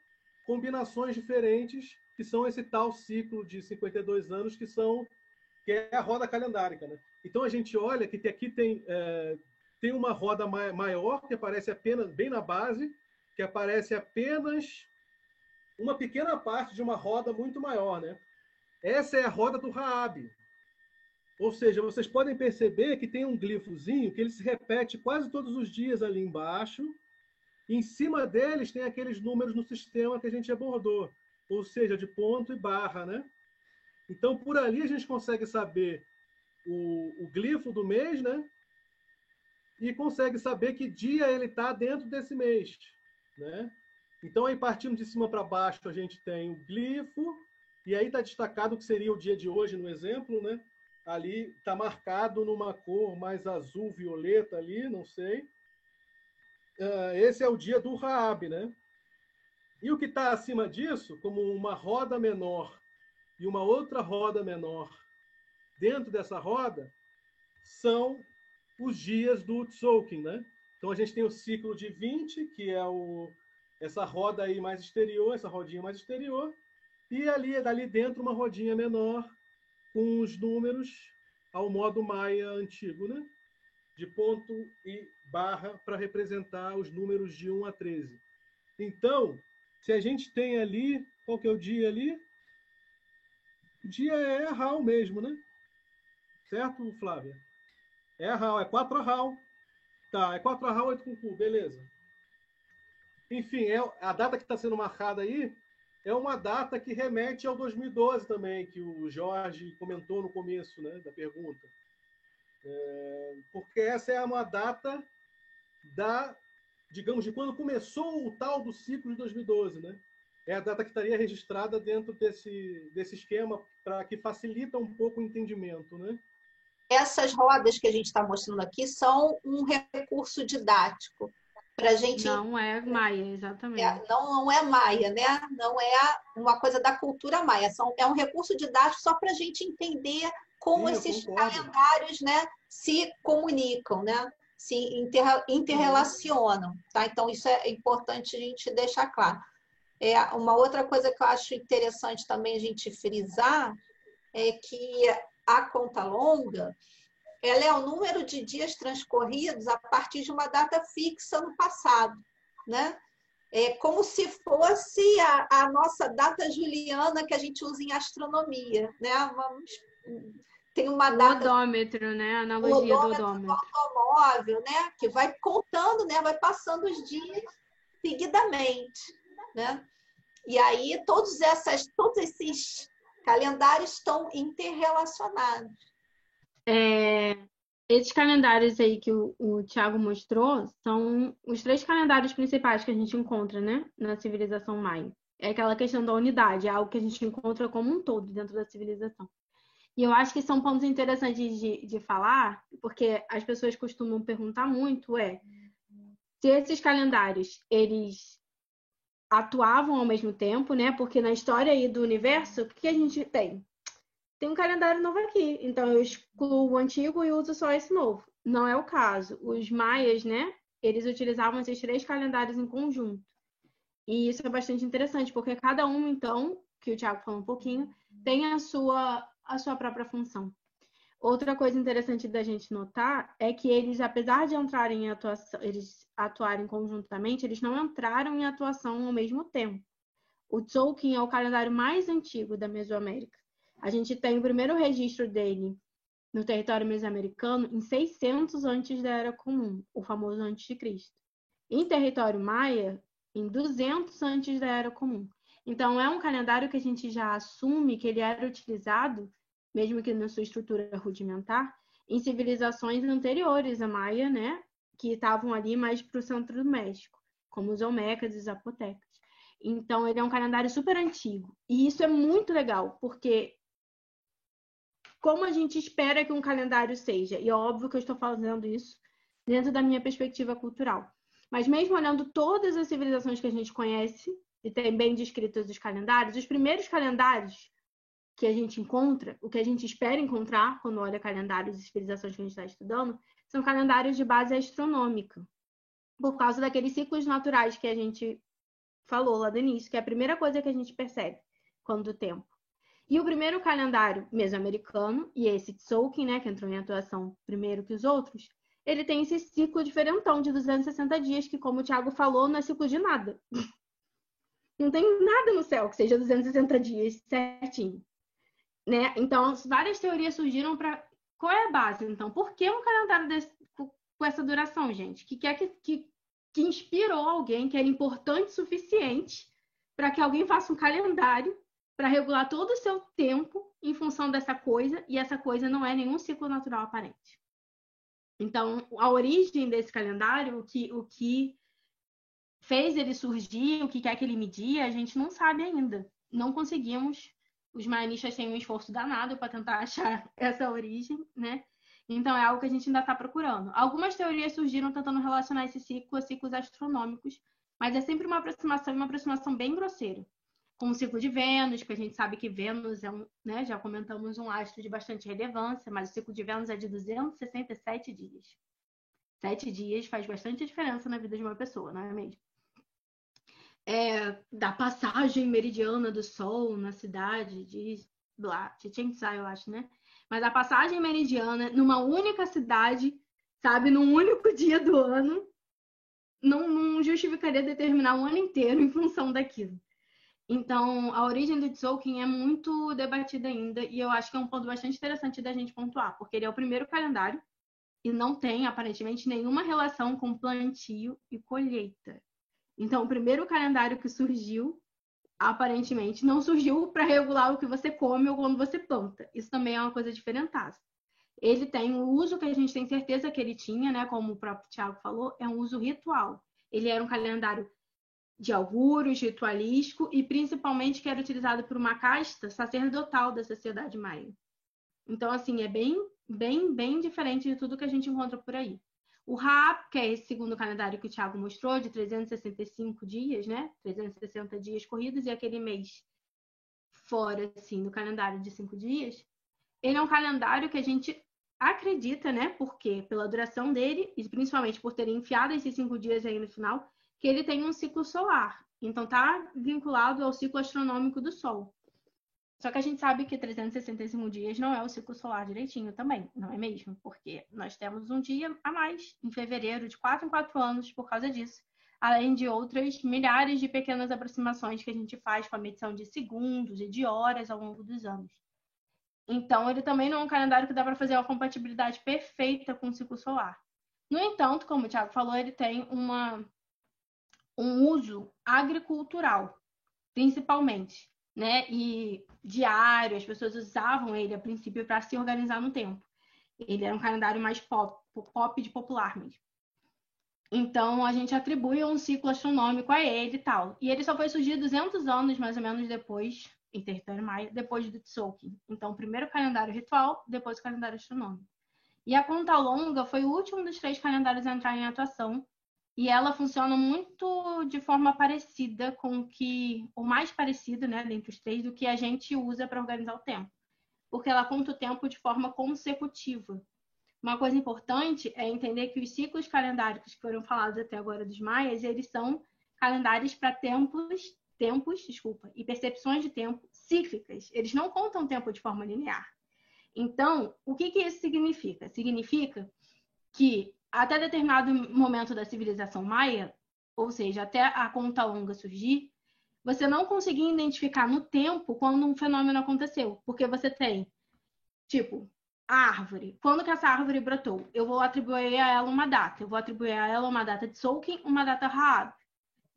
combinações diferentes, que são esse tal ciclo de 52 anos, que é a roda calendárica, né? Então, a gente olha que aqui tem uma roda maior, que aparece apenas bem na base, que aparece apenas uma pequena parte de uma roda muito maior, né? Essa é a roda do Raab. Ou seja, vocês podem perceber que tem um glifozinho que ele se repete quase todos os dias ali embaixo. E em cima deles tem aqueles números no sistema que a gente abordou, ou seja, de ponto e barra, né? Então, por ali a gente consegue saber o glifo do mês, né? E consegue saber que dia ele está dentro desse mês, né? Então, aí partindo de cima para baixo, a gente tem o glifo, e aí está destacado o que seria o dia de hoje, no exemplo, né? Ali está marcado numa cor mais azul, violeta ali, não sei. Esse é o dia do Raab, né? E o que está acima disso, como uma roda menor e uma outra roda menor dentro dessa roda, são os dias do Tzolk'in, né? Então a gente tem o ciclo de 20, que é essa roda aí mais exterior, essa rodinha mais exterior, e ali dali dentro uma rodinha menor com os números ao modo maia antigo, né? De ponto e barra para representar os números de 1 a 13. Então, se a gente tem ali, qual que é o dia ali? O dia é Arral mesmo, né? Certo, Flávia? É Arral, é 4 Arral. Tá, é 4 Arral, 8 com Cu, beleza. Enfim, a data que está sendo marcada aí é uma data que remete ao 2012 também, que o Jorge comentou no começo, né, da pergunta. Porque essa é uma data digamos, de quando começou o tal do ciclo de 2012, né? É a data que estaria registrada dentro desse esquema para que facilita um pouco o entendimento, né?
Essas rodas que a gente está mostrando aqui são um recurso didático para a gente.
Não é maia, exatamente.
Não é maia, né? Não é uma coisa da cultura maia. É um recurso didático só para a gente entender como esses calendários, né, se comunicam, né? Se interrelacionam, tá? Então, isso é importante a gente deixar claro. Uma outra coisa que eu acho interessante também a gente frisar é que a conta longa, ela é o número de dias transcorridos a partir de uma data fixa no passado, né? É como se fosse a nossa data juliana que a gente usa em astronomia, né? Tem uma data...
O odômetro, né? A analogia do odômetro.
Automóvel, né? Que vai contando, né? Vai passando os dias seguidamente, né? E aí todos esses calendários estão interrelacionados.
Esses calendários aí que o Thiago mostrou são os 3 calendários principais que a gente encontra, né, na civilização maia. É aquela questão da unidade, é algo que a gente encontra como um todo dentro da civilização. E eu acho que são pontos interessantes de falar, porque as pessoas costumam perguntar muito, se esses calendários, eles atuavam ao mesmo tempo, né? Porque na história aí do universo, o que a gente tem? Tem um calendário novo aqui, então eu excluo o antigo e uso só esse novo. Não é o caso. Os maias, né? Eles utilizavam esses 3 calendários em conjunto. E isso é bastante interessante, porque cada um, então, que o Thiago falou um pouquinho, tem a sua própria função. Outra coisa interessante da gente notar é que eles, apesar de entrarem em atuação, eles atuarem conjuntamente, eles não entraram em atuação ao mesmo tempo. O Tzolk'in é o calendário mais antigo da Mesoamérica. A gente tem o primeiro registro dele no território mesoamericano em 600 antes da Era Comum, o famoso antes de Cristo. Em território maia, em 200 antes da Era Comum. Então, é um calendário que a gente já assume que ele era utilizado, mesmo que na sua estrutura rudimentar, em civilizações anteriores à maia, né? Que estavam ali mais para o centro do México, como os olmecas e os zapotecas. Então, ele é um calendário super antigo. E isso é muito legal, porque como a gente espera que um calendário seja, e é óbvio que eu estou fazendo isso dentro da minha perspectiva cultural. Mas mesmo olhando todas as civilizações que a gente conhece, e tem bem descritos os calendários, os primeiros calendários que a gente encontra, o que a gente espera encontrar quando olha calendários de civilizações que a gente está estudando, são calendários de base astronômica, por causa daqueles ciclos naturais que a gente falou lá do início, que é a primeira coisa que a gente percebe quando o tempo. E o primeiro calendário mesoamericano, e esse Tzolk'in, né, que entrou em atuação primeiro que os outros, ele tem esse ciclo diferentão de 260 dias, que, como o Thiago falou, não é ciclo de nada. Não tem nada no céu que seja 260 dias certinho. Né? Então, várias teorias surgiram para... Qual é a base, então? Por que um calendário com essa duração, gente? Que inspirou alguém que era importante o suficiente para que alguém faça um calendário para regular todo o seu tempo em função dessa coisa, e essa coisa não é nenhum ciclo natural aparente. Então, a origem desse calendário, o que fez ele surgir, o que é que ele media, a gente não sabe ainda. Não conseguimos. Os mayanistas têm um esforço danado para tentar achar essa origem, né? Então, é algo que a gente ainda está procurando. Algumas teorias surgiram tentando relacionar esse ciclo a ciclos astronômicos, mas é sempre uma aproximação bem grosseira. Com o ciclo de Vênus, que a gente sabe que Vênus é né, já comentamos, um astro de bastante relevância, mas o ciclo de Vênus é de 267 dias. 7 dias faz bastante diferença na vida de uma pessoa, não é mesmo? Da passagem meridiana do Sol na cidade de Chichén Itzá, eu acho, né? Mas a passagem meridiana numa única cidade, sabe, num único dia do ano, não justificaria determinar um ano inteiro em função daquilo. Então, a origem do Tzolk'in é muito debatida ainda, e eu acho que é um ponto bastante interessante da gente pontuar, porque ele é o primeiro calendário e não tem, aparentemente, nenhuma relação com plantio e colheita. Então, o primeiro calendário que surgiu, aparentemente, não surgiu para regular o que você come ou quando você planta. Isso também é uma coisa diferentaça. Ele tem o uso que a gente tem certeza que ele tinha, né? Como o próprio Tiago falou, é um uso ritual. Ele era um calendário de augúrios, ritualístico e principalmente que era utilizado por uma casta sacerdotal da sociedade maia. Então, assim, é bem diferente de tudo que a gente encontra por aí. O Raab, que é esse segundo calendário que o Tiago mostrou, de 365 dias, né? 360 dias corridos, e aquele mês fora, assim, do calendário de 5 dias, ele é um calendário que a gente acredita, né? Porque pela duração dele, e principalmente por ter enfiado esses 5 dias aí no final, que ele tem um ciclo solar. Então, está vinculado ao ciclo astronômico do Sol. Só que a gente sabe que 365 dias não é o ciclo solar direitinho também, não é mesmo? Porque nós temos um dia a mais em fevereiro, de 4 em 4 anos, por causa disso. Além de outras milhares de pequenas aproximações que a gente faz com a medição de segundos e de horas ao longo dos anos. Então, ele também não é um calendário que dá para fazer uma compatibilidade perfeita com o ciclo solar. No entanto, como o Thiago falou, ele tem um uso agricultural, principalmente, né? E diário, as pessoas usavam ele a princípio para se organizar no tempo. Ele era um calendário mais pop de popular mesmo. Então, a gente atribui um ciclo astronômico a ele e tal. E ele só foi surgir 200 anos, mais ou menos, depois, em território maia, depois do Tzolk'in. Então, o primeiro calendário ritual, depois o calendário astronômico. E a conta longa foi o último dos 3 calendários a entrar em atuação. E ela funciona muito de forma parecida com que, ou mais parecida, né, dentre os 3, do que a gente usa para organizar o tempo. Porque ela conta o tempo de forma consecutiva. Uma coisa importante é entender que os ciclos calendáricos que foram falados até agora dos maias, eles são calendários para tempos e percepções de tempo cíclicas. Eles não contam o tempo de forma linear. Então, o que isso significa? Significa que até determinado momento da civilização maia, ou seja, até a conta longa surgir, você não conseguia identificar no tempo quando um fenômeno aconteceu. Porque você tem, tipo, a árvore. Quando que essa árvore brotou? Eu vou atribuir a ela uma data. Eu vou atribuir a ela uma data de Tzolk'in, uma data Raab.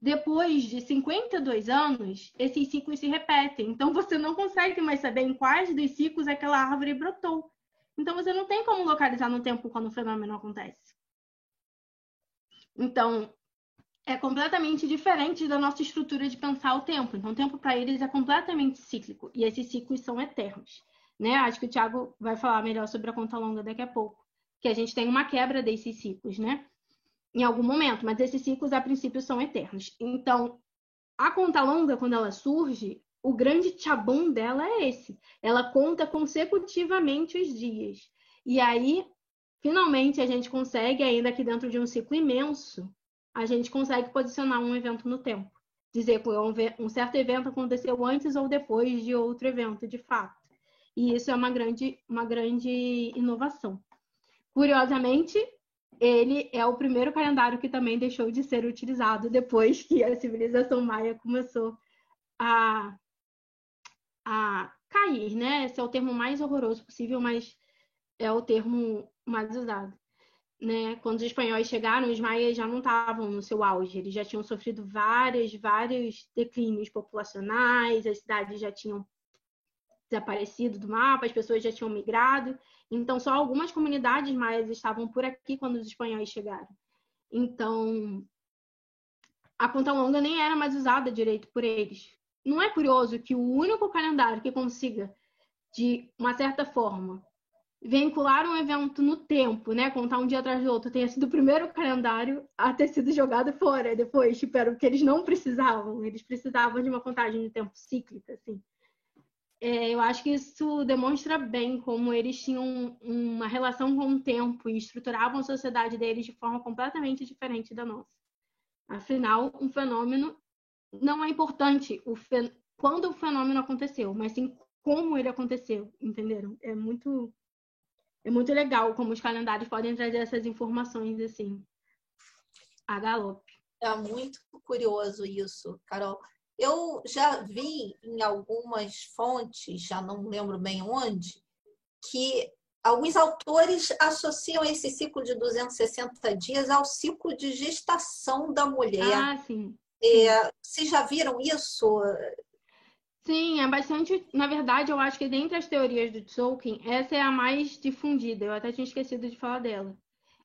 Depois de 52 anos, esses ciclos se repetem. Então, você não consegue mais saber em quais dos ciclos aquela árvore brotou. Então, você não tem como localizar no tempo quando o fenômeno acontece. Então, é completamente diferente da nossa estrutura de pensar o tempo. Então, o tempo para eles é completamente cíclico. E esses ciclos são eternos. Né? Acho que o Thiago vai falar melhor sobre a conta longa daqui a pouco. Que a gente tem uma quebra desses ciclos, né? Em algum momento. Mas esses ciclos, a princípio, são eternos. Então, a conta longa, quando ela surge, o grande tchabum dela é esse. Ela conta consecutivamente os dias. E aí, finalmente, a gente consegue, ainda que dentro de um ciclo imenso, a gente consegue posicionar um evento no tempo. Dizer que um certo evento aconteceu antes ou depois de outro evento, de fato. E isso é uma grande inovação. Curiosamente, ele é o primeiro calendário que também deixou de ser utilizado depois que a civilização maia começou a cair, né? Esse é o termo mais horroroso possível, mas é o termo mais usado. Né? Quando os espanhóis chegaram, os maias já não estavam no seu auge, eles já tinham sofrido vários declínios populacionais, as cidades já tinham desaparecido do mapa, as pessoas já tinham migrado, então só algumas comunidades maias estavam por aqui quando os espanhóis chegaram. Então, a conta longa nem era mais usada direito por eles. Não é curioso que o único calendário que consiga, de uma certa forma, vincular um evento no tempo, né? Contar um dia atrás do outro, tenha sido o primeiro calendário a ter sido jogado fora depois, tipo, era o que eles não precisavam. Eles precisavam de uma contagem de tempo cíclica, assim. Eu acho que isso demonstra bem como eles tinham uma relação com o tempo e estruturavam a sociedade deles de forma completamente diferente da nossa. Afinal, um fenômeno não é importante quando o fenômeno aconteceu, mas sim como ele aconteceu, entenderam? É muito legal como os calendários podem trazer essas informações assim, a galope.
É muito curioso isso, Carol. Eu já vi em algumas fontes, já não lembro bem onde, que alguns autores associam esse ciclo de 260 dias ao ciclo de gestação da mulher.
Ah, sim.
Vocês já viram isso?
Sim, é bastante. Na verdade, eu acho que dentre as teorias do Tzolk'in, essa é a mais difundida. Eu até tinha esquecido de falar dela.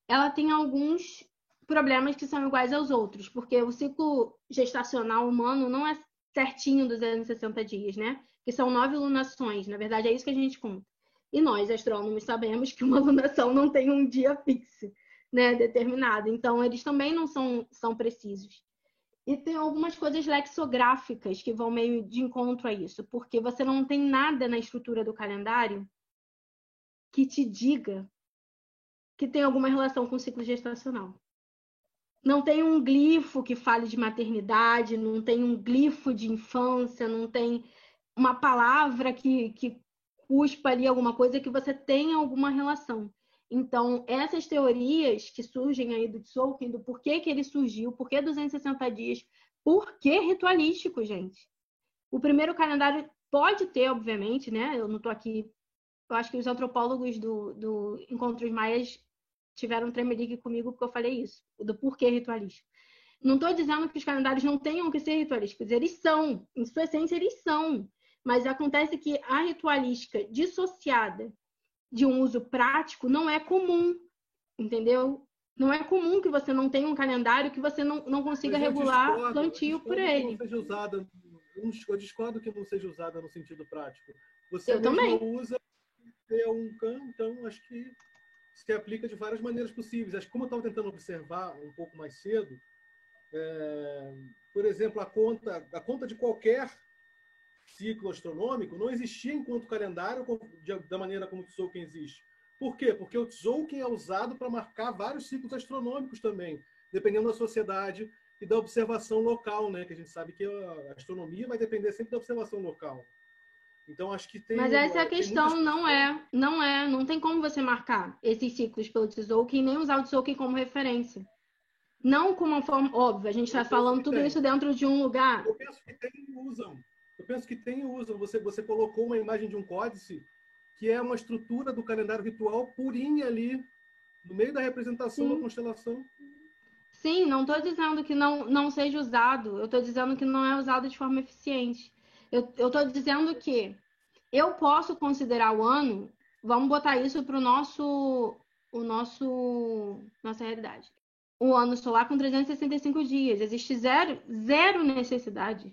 Ela tem alguns problemas que são iguais aos outros, porque o ciclo gestacional humano não é certinho 260 dias, né? Que são 9 lunações. Na verdade, é isso que a gente conta. E nós, astrônomos, sabemos que uma lunação não tem um dia fixo, né? Determinado. Então, eles também não são precisos. E tem algumas coisas lexográficas que vão meio de encontro a isso, porque você não tem nada na estrutura do calendário que te diga que tem alguma relação com o ciclo gestacional. Não tem um glifo que fale de maternidade, não tem um glifo de infância, não tem uma palavra que cuspa ali alguma coisa que você tenha alguma relação. Então, essas teorias que surgem aí do Tzolk'in, do porquê que ele surgiu, porquê 260 dias, porquê ritualístico, gente? O primeiro calendário pode ter, obviamente, né? Eu não estou aqui... Eu acho que os antropólogos do Encontros Maias tiveram um tremelique comigo porque eu falei isso, do porquê ritualístico. Não estou dizendo que os calendários não tenham que ser ritualísticos, eles são, em sua essência, eles são. Mas acontece que a ritualística dissociada de um uso prático não é comum, entendeu? Não é comum que você não tenha um calendário que você não consiga regular plantio por ele.
Que não seja usada, eu discordo que não seja usada no sentido prático. Você
eu
mesmo
também.
usa um campo, então acho que se aplica de várias maneiras possíveis. Acho que como eu estava tentando observar um pouco mais cedo, por exemplo, a conta de qualquer ciclo astronômico não existia enquanto calendário da maneira como o Tzolk'in existe. Por quê? Porque o Tzolk'in é usado para marcar vários ciclos astronômicos também, dependendo da sociedade e da observação local, né? Que a gente sabe que a astronomia vai depender sempre da observação local. Então, acho que tem...
Mas essa é a questão, não tem como você marcar esses ciclos pelo Tzolk'in, nem usar o Tzolk'in como referência. Não como uma forma óbvia, a gente está falando tudo isso dentro de um lugar.
Eu penso que tem e usam. Você colocou uma imagem de um códice que é uma estrutura do calendário ritual purinha ali, no meio da representação da constelação.
Sim, não estou dizendo que não seja usado, eu estou dizendo que não é usado de forma eficiente. Eu estou dizendo que eu posso considerar o ano, vamos botar isso para nossa realidade. O ano solar com 365 dias. Existe zero necessidade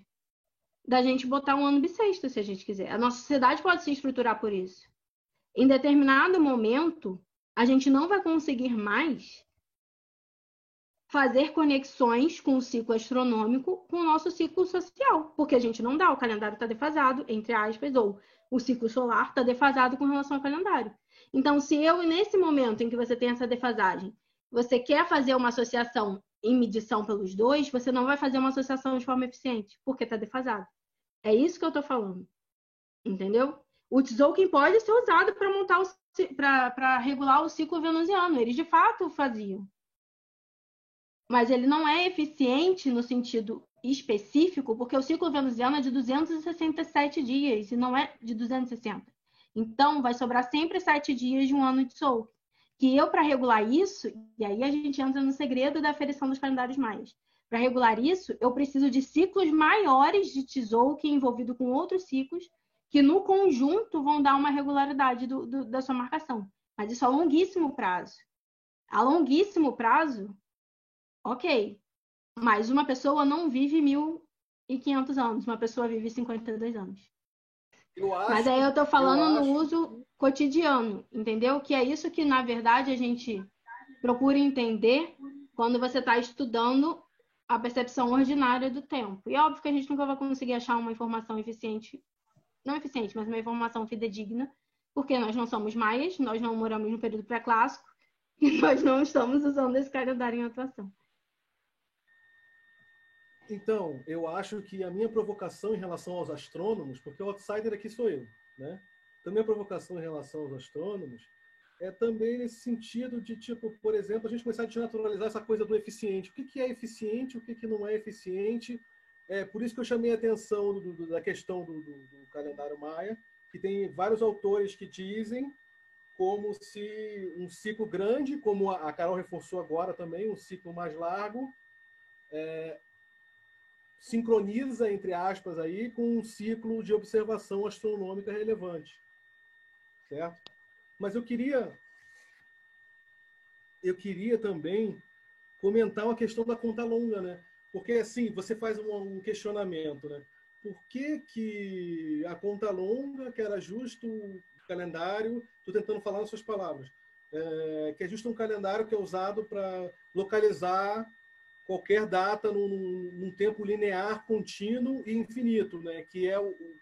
da gente botar um ano bissexto, se a gente quiser. A nossa sociedade pode se estruturar por isso. Em determinado momento, a gente não vai conseguir mais fazer conexões com o ciclo astronômico com o nosso ciclo social, porque a gente não dá, o calendário está defasado, entre aspas, ou o ciclo solar está defasado com relação ao calendário. Então, se nesse momento em que você tem essa defasagem, você quer fazer uma associação em medição pelos dois, você não vai fazer uma associação de forma eficiente, porque está defasado. É isso que eu estou falando. Entendeu? O Tzolk'in pode ser usado para montar para regular o ciclo venusiano. Eles de fato faziam. Mas ele não é eficiente no sentido específico, porque o ciclo venusiano é de 267 dias e não é de 260. Então, vai sobrar sempre 7 dias de um ano de Tzolk'in. Que eu, para regular isso, e aí a gente entra no segredo da aferição dos calendários maias. Para regular isso, eu preciso de ciclos maiores de Tzolk'in envolvido com outros ciclos, que no conjunto vão dar uma regularidade da sua marcação. Mas isso a longuíssimo prazo. A longuíssimo prazo, ok. Mas uma pessoa não vive 1.500 anos, uma pessoa vive 52 anos. Mas aí eu estou falando no uso cotidiano, entendeu? Que é isso que, na verdade, a gente procura entender quando você está estudando a percepção ordinária do tempo. E é óbvio que a gente nunca vai conseguir achar uma informação eficiente, não eficiente, mas uma informação fidedigna, porque nós não somos maias, nós não moramos no período pré-clássico e nós não estamos usando esse calendário em atuação.
Então, eu acho que a minha provocação em relação aos astrônomos, porque o outsider aqui sou eu, né? Então, a minha provocação em relação aos astrônomos é também nesse sentido de, tipo, por exemplo, a gente começar a desnaturalizar essa coisa do eficiente. O que é eficiente, o que não é eficiente. É por isso que eu chamei a atenção da questão do calendário maia, que tem vários autores que dizem como se um ciclo grande, como a Carol reforçou agora também, um ciclo mais largo, sincroniza, entre aspas, aí, com um ciclo de observação astronômica relevante. Certo? Mas eu queria também comentar uma questão da conta longa, né? Porque, assim, você faz um questionamento, né? Por que a conta longa, que era justo o calendário, estou tentando falar nas suas palavras, que é justo um calendário que é usado para localizar qualquer data num tempo linear, contínuo e infinito, né? Que é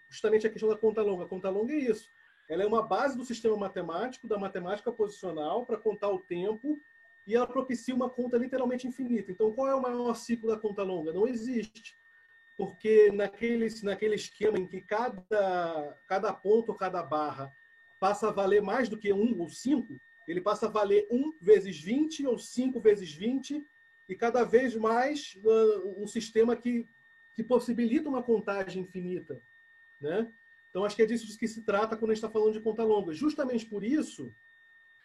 justamente a questão da conta longa. A conta longa é isso. Ela é uma base do sistema matemático, da matemática posicional, para contar o tempo, e ela propicia uma conta literalmente infinita. Então, qual é o maior ciclo da conta longa? Não existe. Porque naquele esquema em que cada ponto, cada barra, passa a valer mais do que 1 ou 5, ele passa a valer 1 vezes 20 ou 5 vezes 20, e cada vez mais um sistema que possibilita uma contagem infinita, né? Então, acho que é disso que se trata quando a gente está falando de conta longa. Justamente por isso,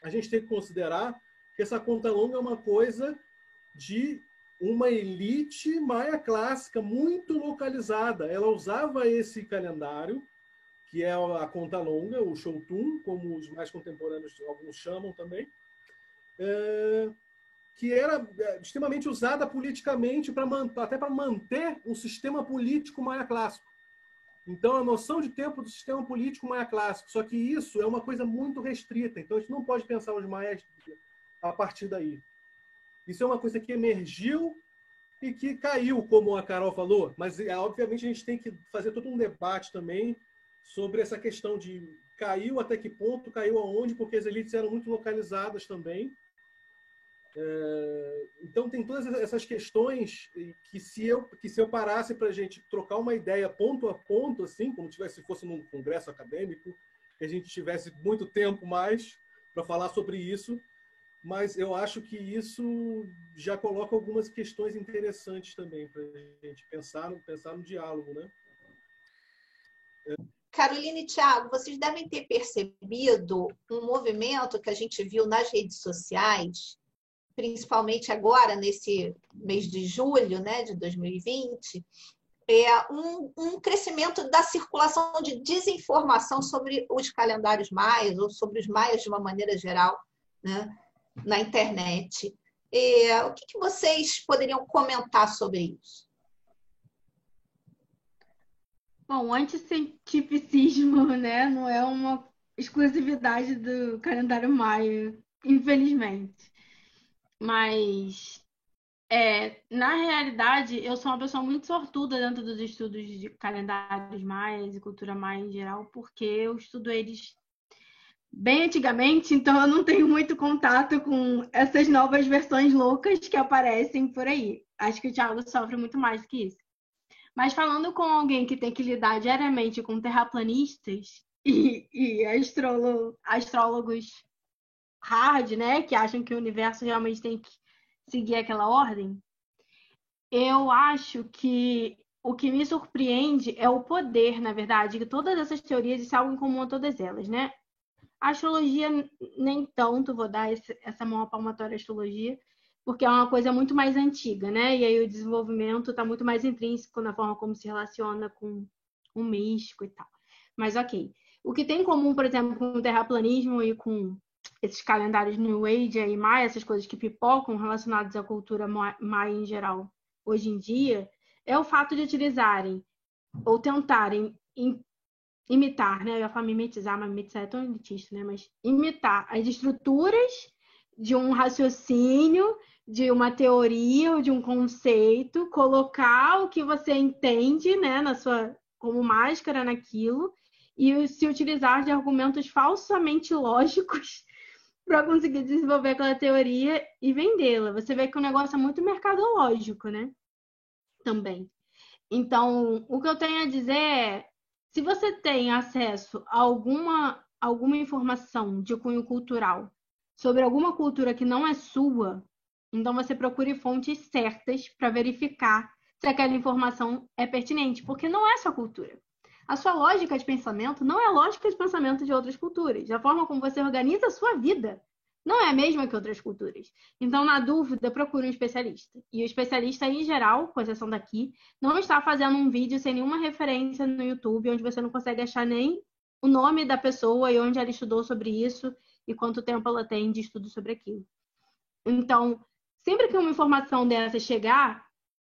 a gente tem que considerar que essa conta longa é uma coisa de uma elite maia clássica muito localizada. Ela usava esse calendário, que é a conta longa, o Shoutun, como os mais contemporâneos alguns chamam também, que era extremamente usada politicamente, até para manter um sistema político maia clássico. Então, a noção de tempo do sistema político maia clássico. Só que isso é uma coisa muito restrita. Então, a gente não pode pensar os maias a partir daí. Isso é uma coisa que emergiu e que caiu, como a Carol falou. Mas, obviamente, a gente tem que fazer todo um debate também sobre essa questão de caiu até que ponto, caiu aonde, porque as elites eram muito localizadas também. Então, tem todas essas questões que se eu parasse para a gente trocar uma ideia ponto a ponto, assim, como se fosse num congresso acadêmico, que a gente tivesse muito tempo mais para falar sobre isso, mas eu acho que isso já coloca algumas questões interessantes também para a gente pensar no diálogo, né?
Carolina e Thiago, vocês devem ter percebido um movimento que a gente viu nas redes sociais, principalmente agora, nesse mês de julho, né, de 2020, um crescimento da circulação de desinformação sobre os calendários maias, ou sobre os maias de uma maneira geral, né, na internet. O que vocês poderiam comentar sobre isso?
Bom, o anticientificismo, né, não é uma exclusividade do calendário maia, infelizmente. Mas, na realidade, eu sou uma pessoa muito sortuda dentro dos estudos de calendários maias e cultura maia em geral, porque eu estudo eles bem antigamente, então eu não tenho muito contato com essas novas versões loucas que aparecem por aí. Acho que o Thiago sofre muito mais do que isso. Mas falando com alguém que tem que lidar diariamente com terraplanistas e astrólogos hard, né, que acham que o universo realmente tem que seguir aquela ordem, eu acho que o que me surpreende é o poder, na verdade, que todas essas teorias, isso é algo em comum a todas elas, né? A astrologia, nem tanto, vou dar essa mão à palmatória à astrologia, porque é uma coisa muito mais antiga, né? E aí o desenvolvimento está muito mais intrínseco na forma como se relaciona com o místico e tal. Mas ok. O que tem em comum, por exemplo, com o terraplanismo e com esses calendários New Age e Maia, essas coisas que pipocam relacionadas à cultura maia em geral, hoje em dia, é o fato de utilizarem ou tentarem imitar, né? Eu ia falar mimetizar, mas mimetizar é tão elitista, né? Mas imitar as estruturas de um raciocínio, de uma teoria ou de um conceito, colocar o que você entende, né, como máscara naquilo, e se utilizar de argumentos falsamente lógicos para conseguir desenvolver aquela teoria e vendê-la. Você vê que o negócio é muito mercadológico, né? Também. Então, o que eu tenho a dizer é, se você tem acesso a alguma informação de cunho cultural sobre alguma cultura que não é sua, então você procure fontes certas para verificar se aquela informação é pertinente, porque não é sua cultura. A sua lógica de pensamento não é a lógica de pensamento de outras culturas. A forma como você organiza a sua vida não é a mesma que outras culturas. Então, na dúvida, procure um especialista. E o especialista, em geral, com exceção daqui, não está fazendo um vídeo sem nenhuma referência no YouTube, onde você não consegue achar nem o nome da pessoa e onde ela estudou sobre isso e quanto tempo ela tem de estudo sobre aquilo. Então, sempre que uma informação dessa chegar,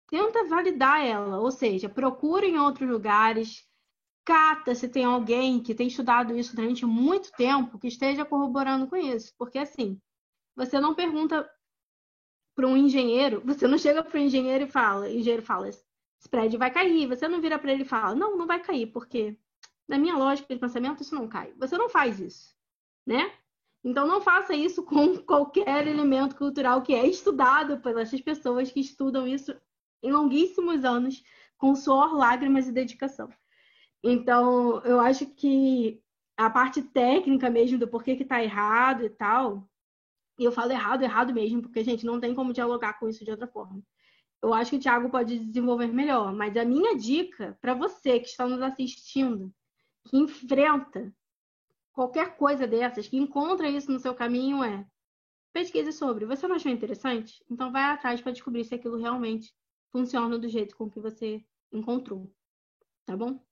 tenta validar ela, ou seja, procure em outros lugares, cata se tem alguém que tem estudado isso durante muito tempo que esteja corroborando com isso. Porque, assim, você não pergunta para um engenheiro, você não chega para o engenheiro e fala, o engenheiro fala, esse prédio vai cair. Você não vira para ele e fala, não, não vai cair, porque na minha lógica de pensamento isso não cai. Você não faz isso, né? Então não faça isso com qualquer elemento cultural que é estudado por essas pessoas que estudam isso em longuíssimos anos, com suor, lágrimas e dedicação. Então, eu acho que a parte técnica mesmo do porquê que tá errado e tal, e eu falo errado mesmo, porque, gente, não tem como dialogar com isso de outra forma. Eu acho que o Thiago pode desenvolver melhor, mas a minha dica para você que está nos assistindo, que enfrenta qualquer coisa dessas, que encontra isso no seu caminho, é pesquise sobre. Você não achou interessante? Então vai atrás para descobrir se aquilo realmente funciona do jeito com que você encontrou. Tá bom?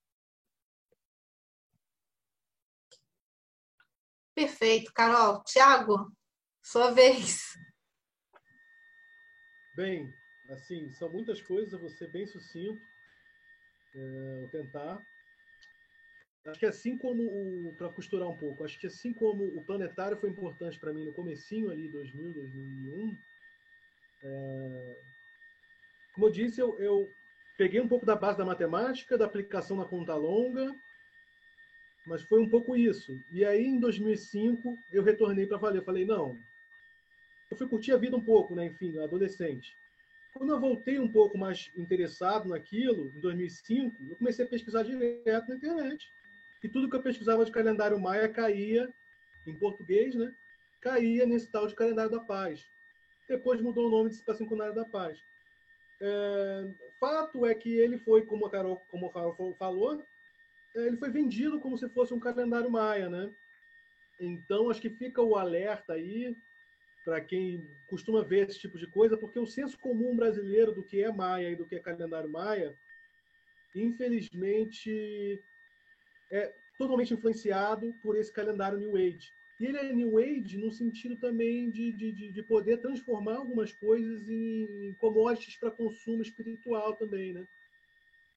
Perfeito, Carol. Tiago, sua vez.
Bem, assim, são muitas coisas, eu vou ser bem sucinto, vou tentar. Acho que assim como, para costurar um pouco, acho que assim como o planetário foi importante para mim no comecinho ali, 2000, 2001, como eu disse, eu peguei um pouco da base da matemática, da aplicação na conta longa, mas foi um pouco isso. E aí, em 2005, eu retornei para valer. Eu falei, não, eu fui curtir a vida um pouco, né? Enfim, adolescente. Quando eu voltei um pouco mais interessado naquilo, em 2005, eu comecei a pesquisar direto na internet. E tudo que eu pesquisava de calendário maia caía, em português, né? Caía nesse tal de calendário da paz. Depois mudou o nome de Cinquentário da Paz. Fato é que ele foi, como a Carol falou, ele foi vendido como se fosse um calendário maia, né? Então, acho que fica o alerta aí para quem costuma ver esse tipo de coisa, porque o senso comum brasileiro do que é maia e do que é calendário maia, infelizmente, é totalmente influenciado por esse calendário New Age. E ele é New Age no sentido também de poder transformar algumas coisas em commodities para consumo espiritual também, né?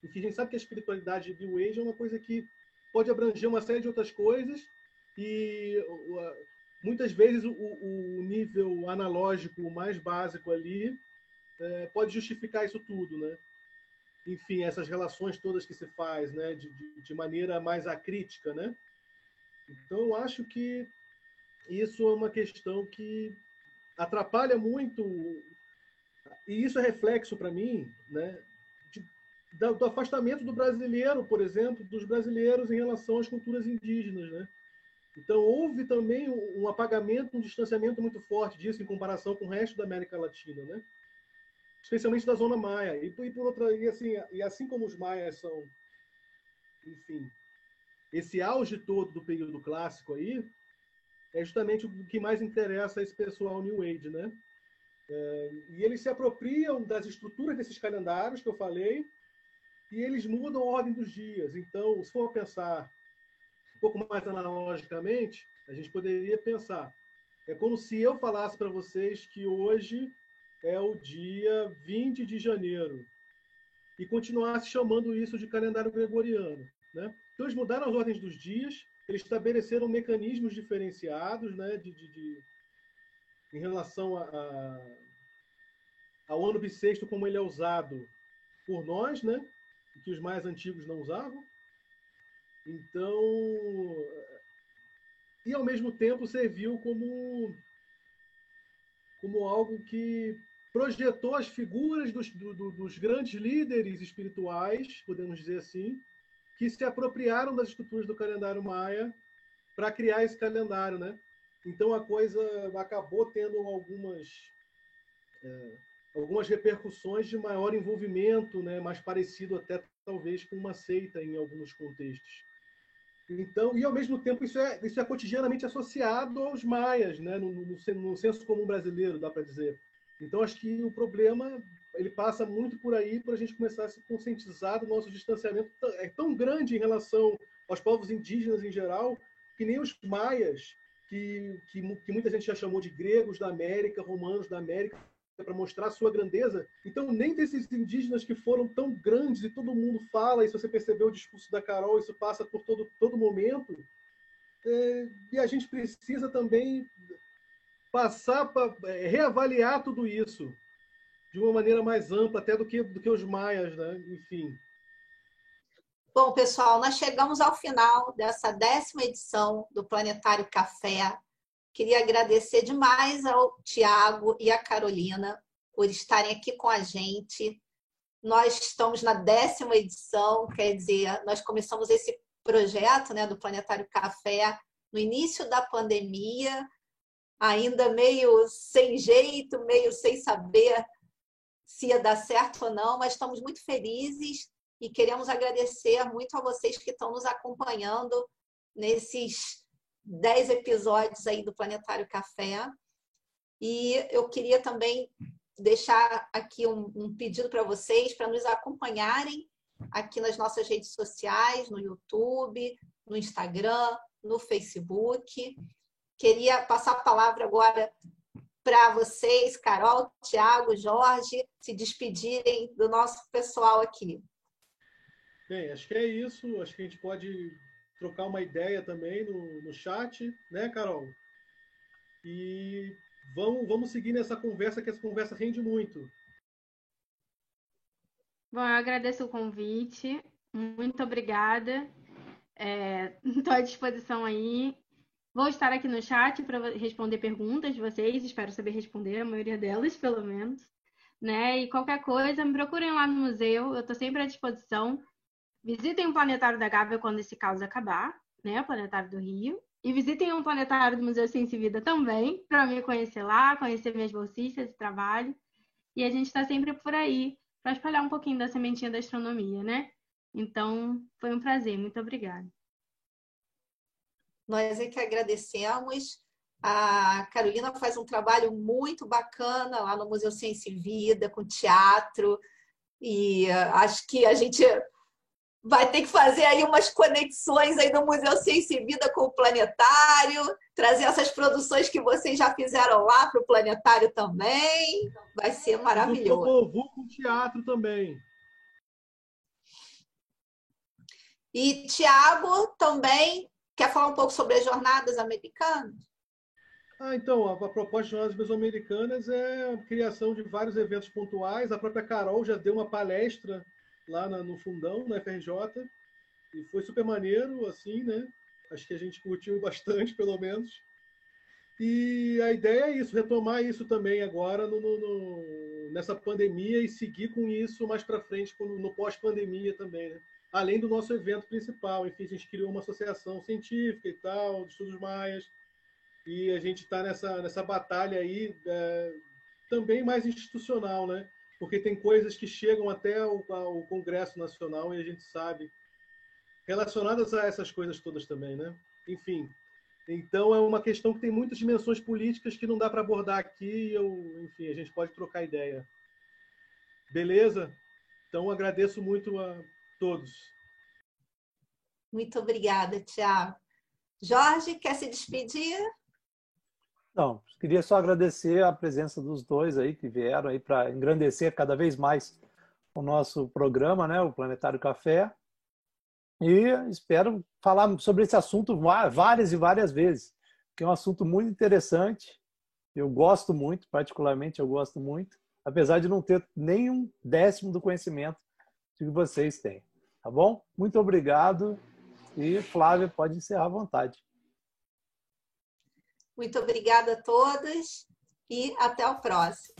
Enfim, a gente sabe que a espiritualidade New Age é uma coisa que pode abranger uma série de outras coisas e muitas vezes o nível analógico mais básico ali pode justificar isso tudo, né? Enfim, essas relações todas que se faz, né, de maneira mais acrítica, né? Então, eu acho que isso é uma questão que atrapalha muito, e isso é reflexo para mim, né, do afastamento do brasileiro, por exemplo, dos brasileiros em relação às culturas indígenas, né? Então, houve também um apagamento, um distanciamento muito forte disso em comparação com o resto da América Latina, né? Especialmente da zona maia. E assim como os maias são, enfim, esse auge todo do período clássico aí, é justamente o que mais interessa a esse pessoal New Age, né? E eles se apropriam das estruturas desses calendários que eu falei e eles mudam a ordem dos dias. Então, se for pensar um pouco mais analogicamente, a gente poderia pensar, é como se eu falasse para vocês que hoje é o dia 20 de janeiro e continuasse chamando isso de calendário gregoriano. né? Então, eles mudaram as ordens dos dias, eles estabeleceram mecanismos diferenciados, né, em relação ao ano bissexto, como ele é usado por nós, né, que os mais antigos não usavam. Então, e ao mesmo tempo serviu como algo que projetou as figuras dos grandes líderes espirituais, podemos dizer assim, que se apropriaram das estruturas do calendário maia para criar esse calendário, né? Então a coisa acabou tendo algumas repercussões de maior envolvimento, né? Mais parecido até talvez com uma seita em alguns contextos. Então, e ao mesmo tempo isso é cotidianamente associado aos maias, né? No senso comum brasileiro, dá para dizer. Então acho que o problema ele passa muito por aí para a gente começar a se conscientizar do nosso distanciamento é tão grande em relação aos povos indígenas em geral, que nem os maias, que muita gente já chamou de gregos da América, romanos da América, para mostrar a sua grandeza. Então, nem desses indígenas que foram tão grandes e todo mundo fala, e se você percebeu o discurso da Carol, isso passa por todo momento, e a gente precisa também passar para reavaliar tudo isso de uma maneira mais ampla até do que os maias, né? Enfim.
Bom, pessoal, nós chegamos ao final dessa 10ª edição do Planetário Café. Queria agradecer demais ao Tiago e à Carolina por estarem aqui com a gente. Nós estamos na 10ª edição, quer dizer, nós começamos esse projeto, né, do Planetário Café no início da pandemia, ainda meio sem jeito, meio sem saber se ia dar certo ou não, mas estamos muito felizes e queremos agradecer muito a vocês que estão nos acompanhando nesses 10 episódios aí do Planetário Café. E eu queria também deixar aqui um pedido para vocês, para nos acompanharem aqui nas nossas redes sociais, no YouTube, no Instagram, no Facebook. Queria passar a palavra agora para vocês, Carol, Tiago, Jorge, se despedirem do nosso pessoal aqui.
Bem, acho que é isso. Acho que a gente pode trocar uma ideia também no chat, né, Carol? E vamos seguir nessa conversa, que essa conversa rende muito.
Bom, eu agradeço o convite. Muito obrigada. Estou à disposição aí. Vou estar aqui no chat para responder perguntas de vocês. Espero saber responder a maioria delas, pelo menos. Né? E qualquer coisa, me procurem lá no museu. Eu estou sempre à disposição. Visitem o Planetário da Gávea quando esse caos acabar, né? O Planetário do Rio. E visitem o Planetário do Museu Ciência e Vida também, para me conhecer lá, conhecer minhas bolsistas de trabalho. E a gente está sempre por aí para espalhar um pouquinho da sementinha da astronomia, né? Então, foi um prazer. Muito obrigada.
Nós é que agradecemos. A Carolina faz um trabalho muito bacana lá no Museu Ciência e Vida, com teatro. E acho que a gente vai ter que fazer aí umas conexões aí do Museu Ciência e Vida com o Planetário, trazer essas produções que vocês já fizeram lá para o Planetário também. Vai ser maravilhoso.
Eu com teatro também.
E Tiago também quer falar um pouco sobre as jornadas americanas?
Então, a proposta das jornadas mesoamericanas é a criação de vários eventos pontuais. A própria Carol já deu uma palestra lá no Fundão, na FRJ, e foi super maneiro, assim, né? Acho que a gente curtiu bastante, pelo menos. E a ideia é isso, retomar isso também agora nessa pandemia e seguir com isso mais para frente, no pós-pandemia também, né? Além do nosso evento principal. Enfim, a gente criou uma associação científica e tal, de estudos maias, e a gente está nessa batalha aí também mais institucional, né? Porque tem coisas que chegam até o Congresso Nacional e a gente sabe, relacionadas a essas coisas todas também, né? Enfim, então é uma questão que tem muitas dimensões políticas que não dá para abordar aqui, enfim, a gente pode trocar ideia. Beleza? Então agradeço muito a todos.
Muito obrigada, Tiago. Jorge, quer se despedir?
Não, queria só agradecer a presença dos dois aí que vieram aí para engrandecer cada vez mais o nosso programa, né, o Planetário Café. E espero falar sobre esse assunto várias e várias vezes, que é um assunto muito interessante. Eu gosto muito, particularmente eu gosto muito, apesar de não ter nem um décimo do conhecimento que vocês têm. Tá bom? Muito obrigado. E Flávia, pode encerrar à vontade.
Muito obrigada a todos e até o próximo.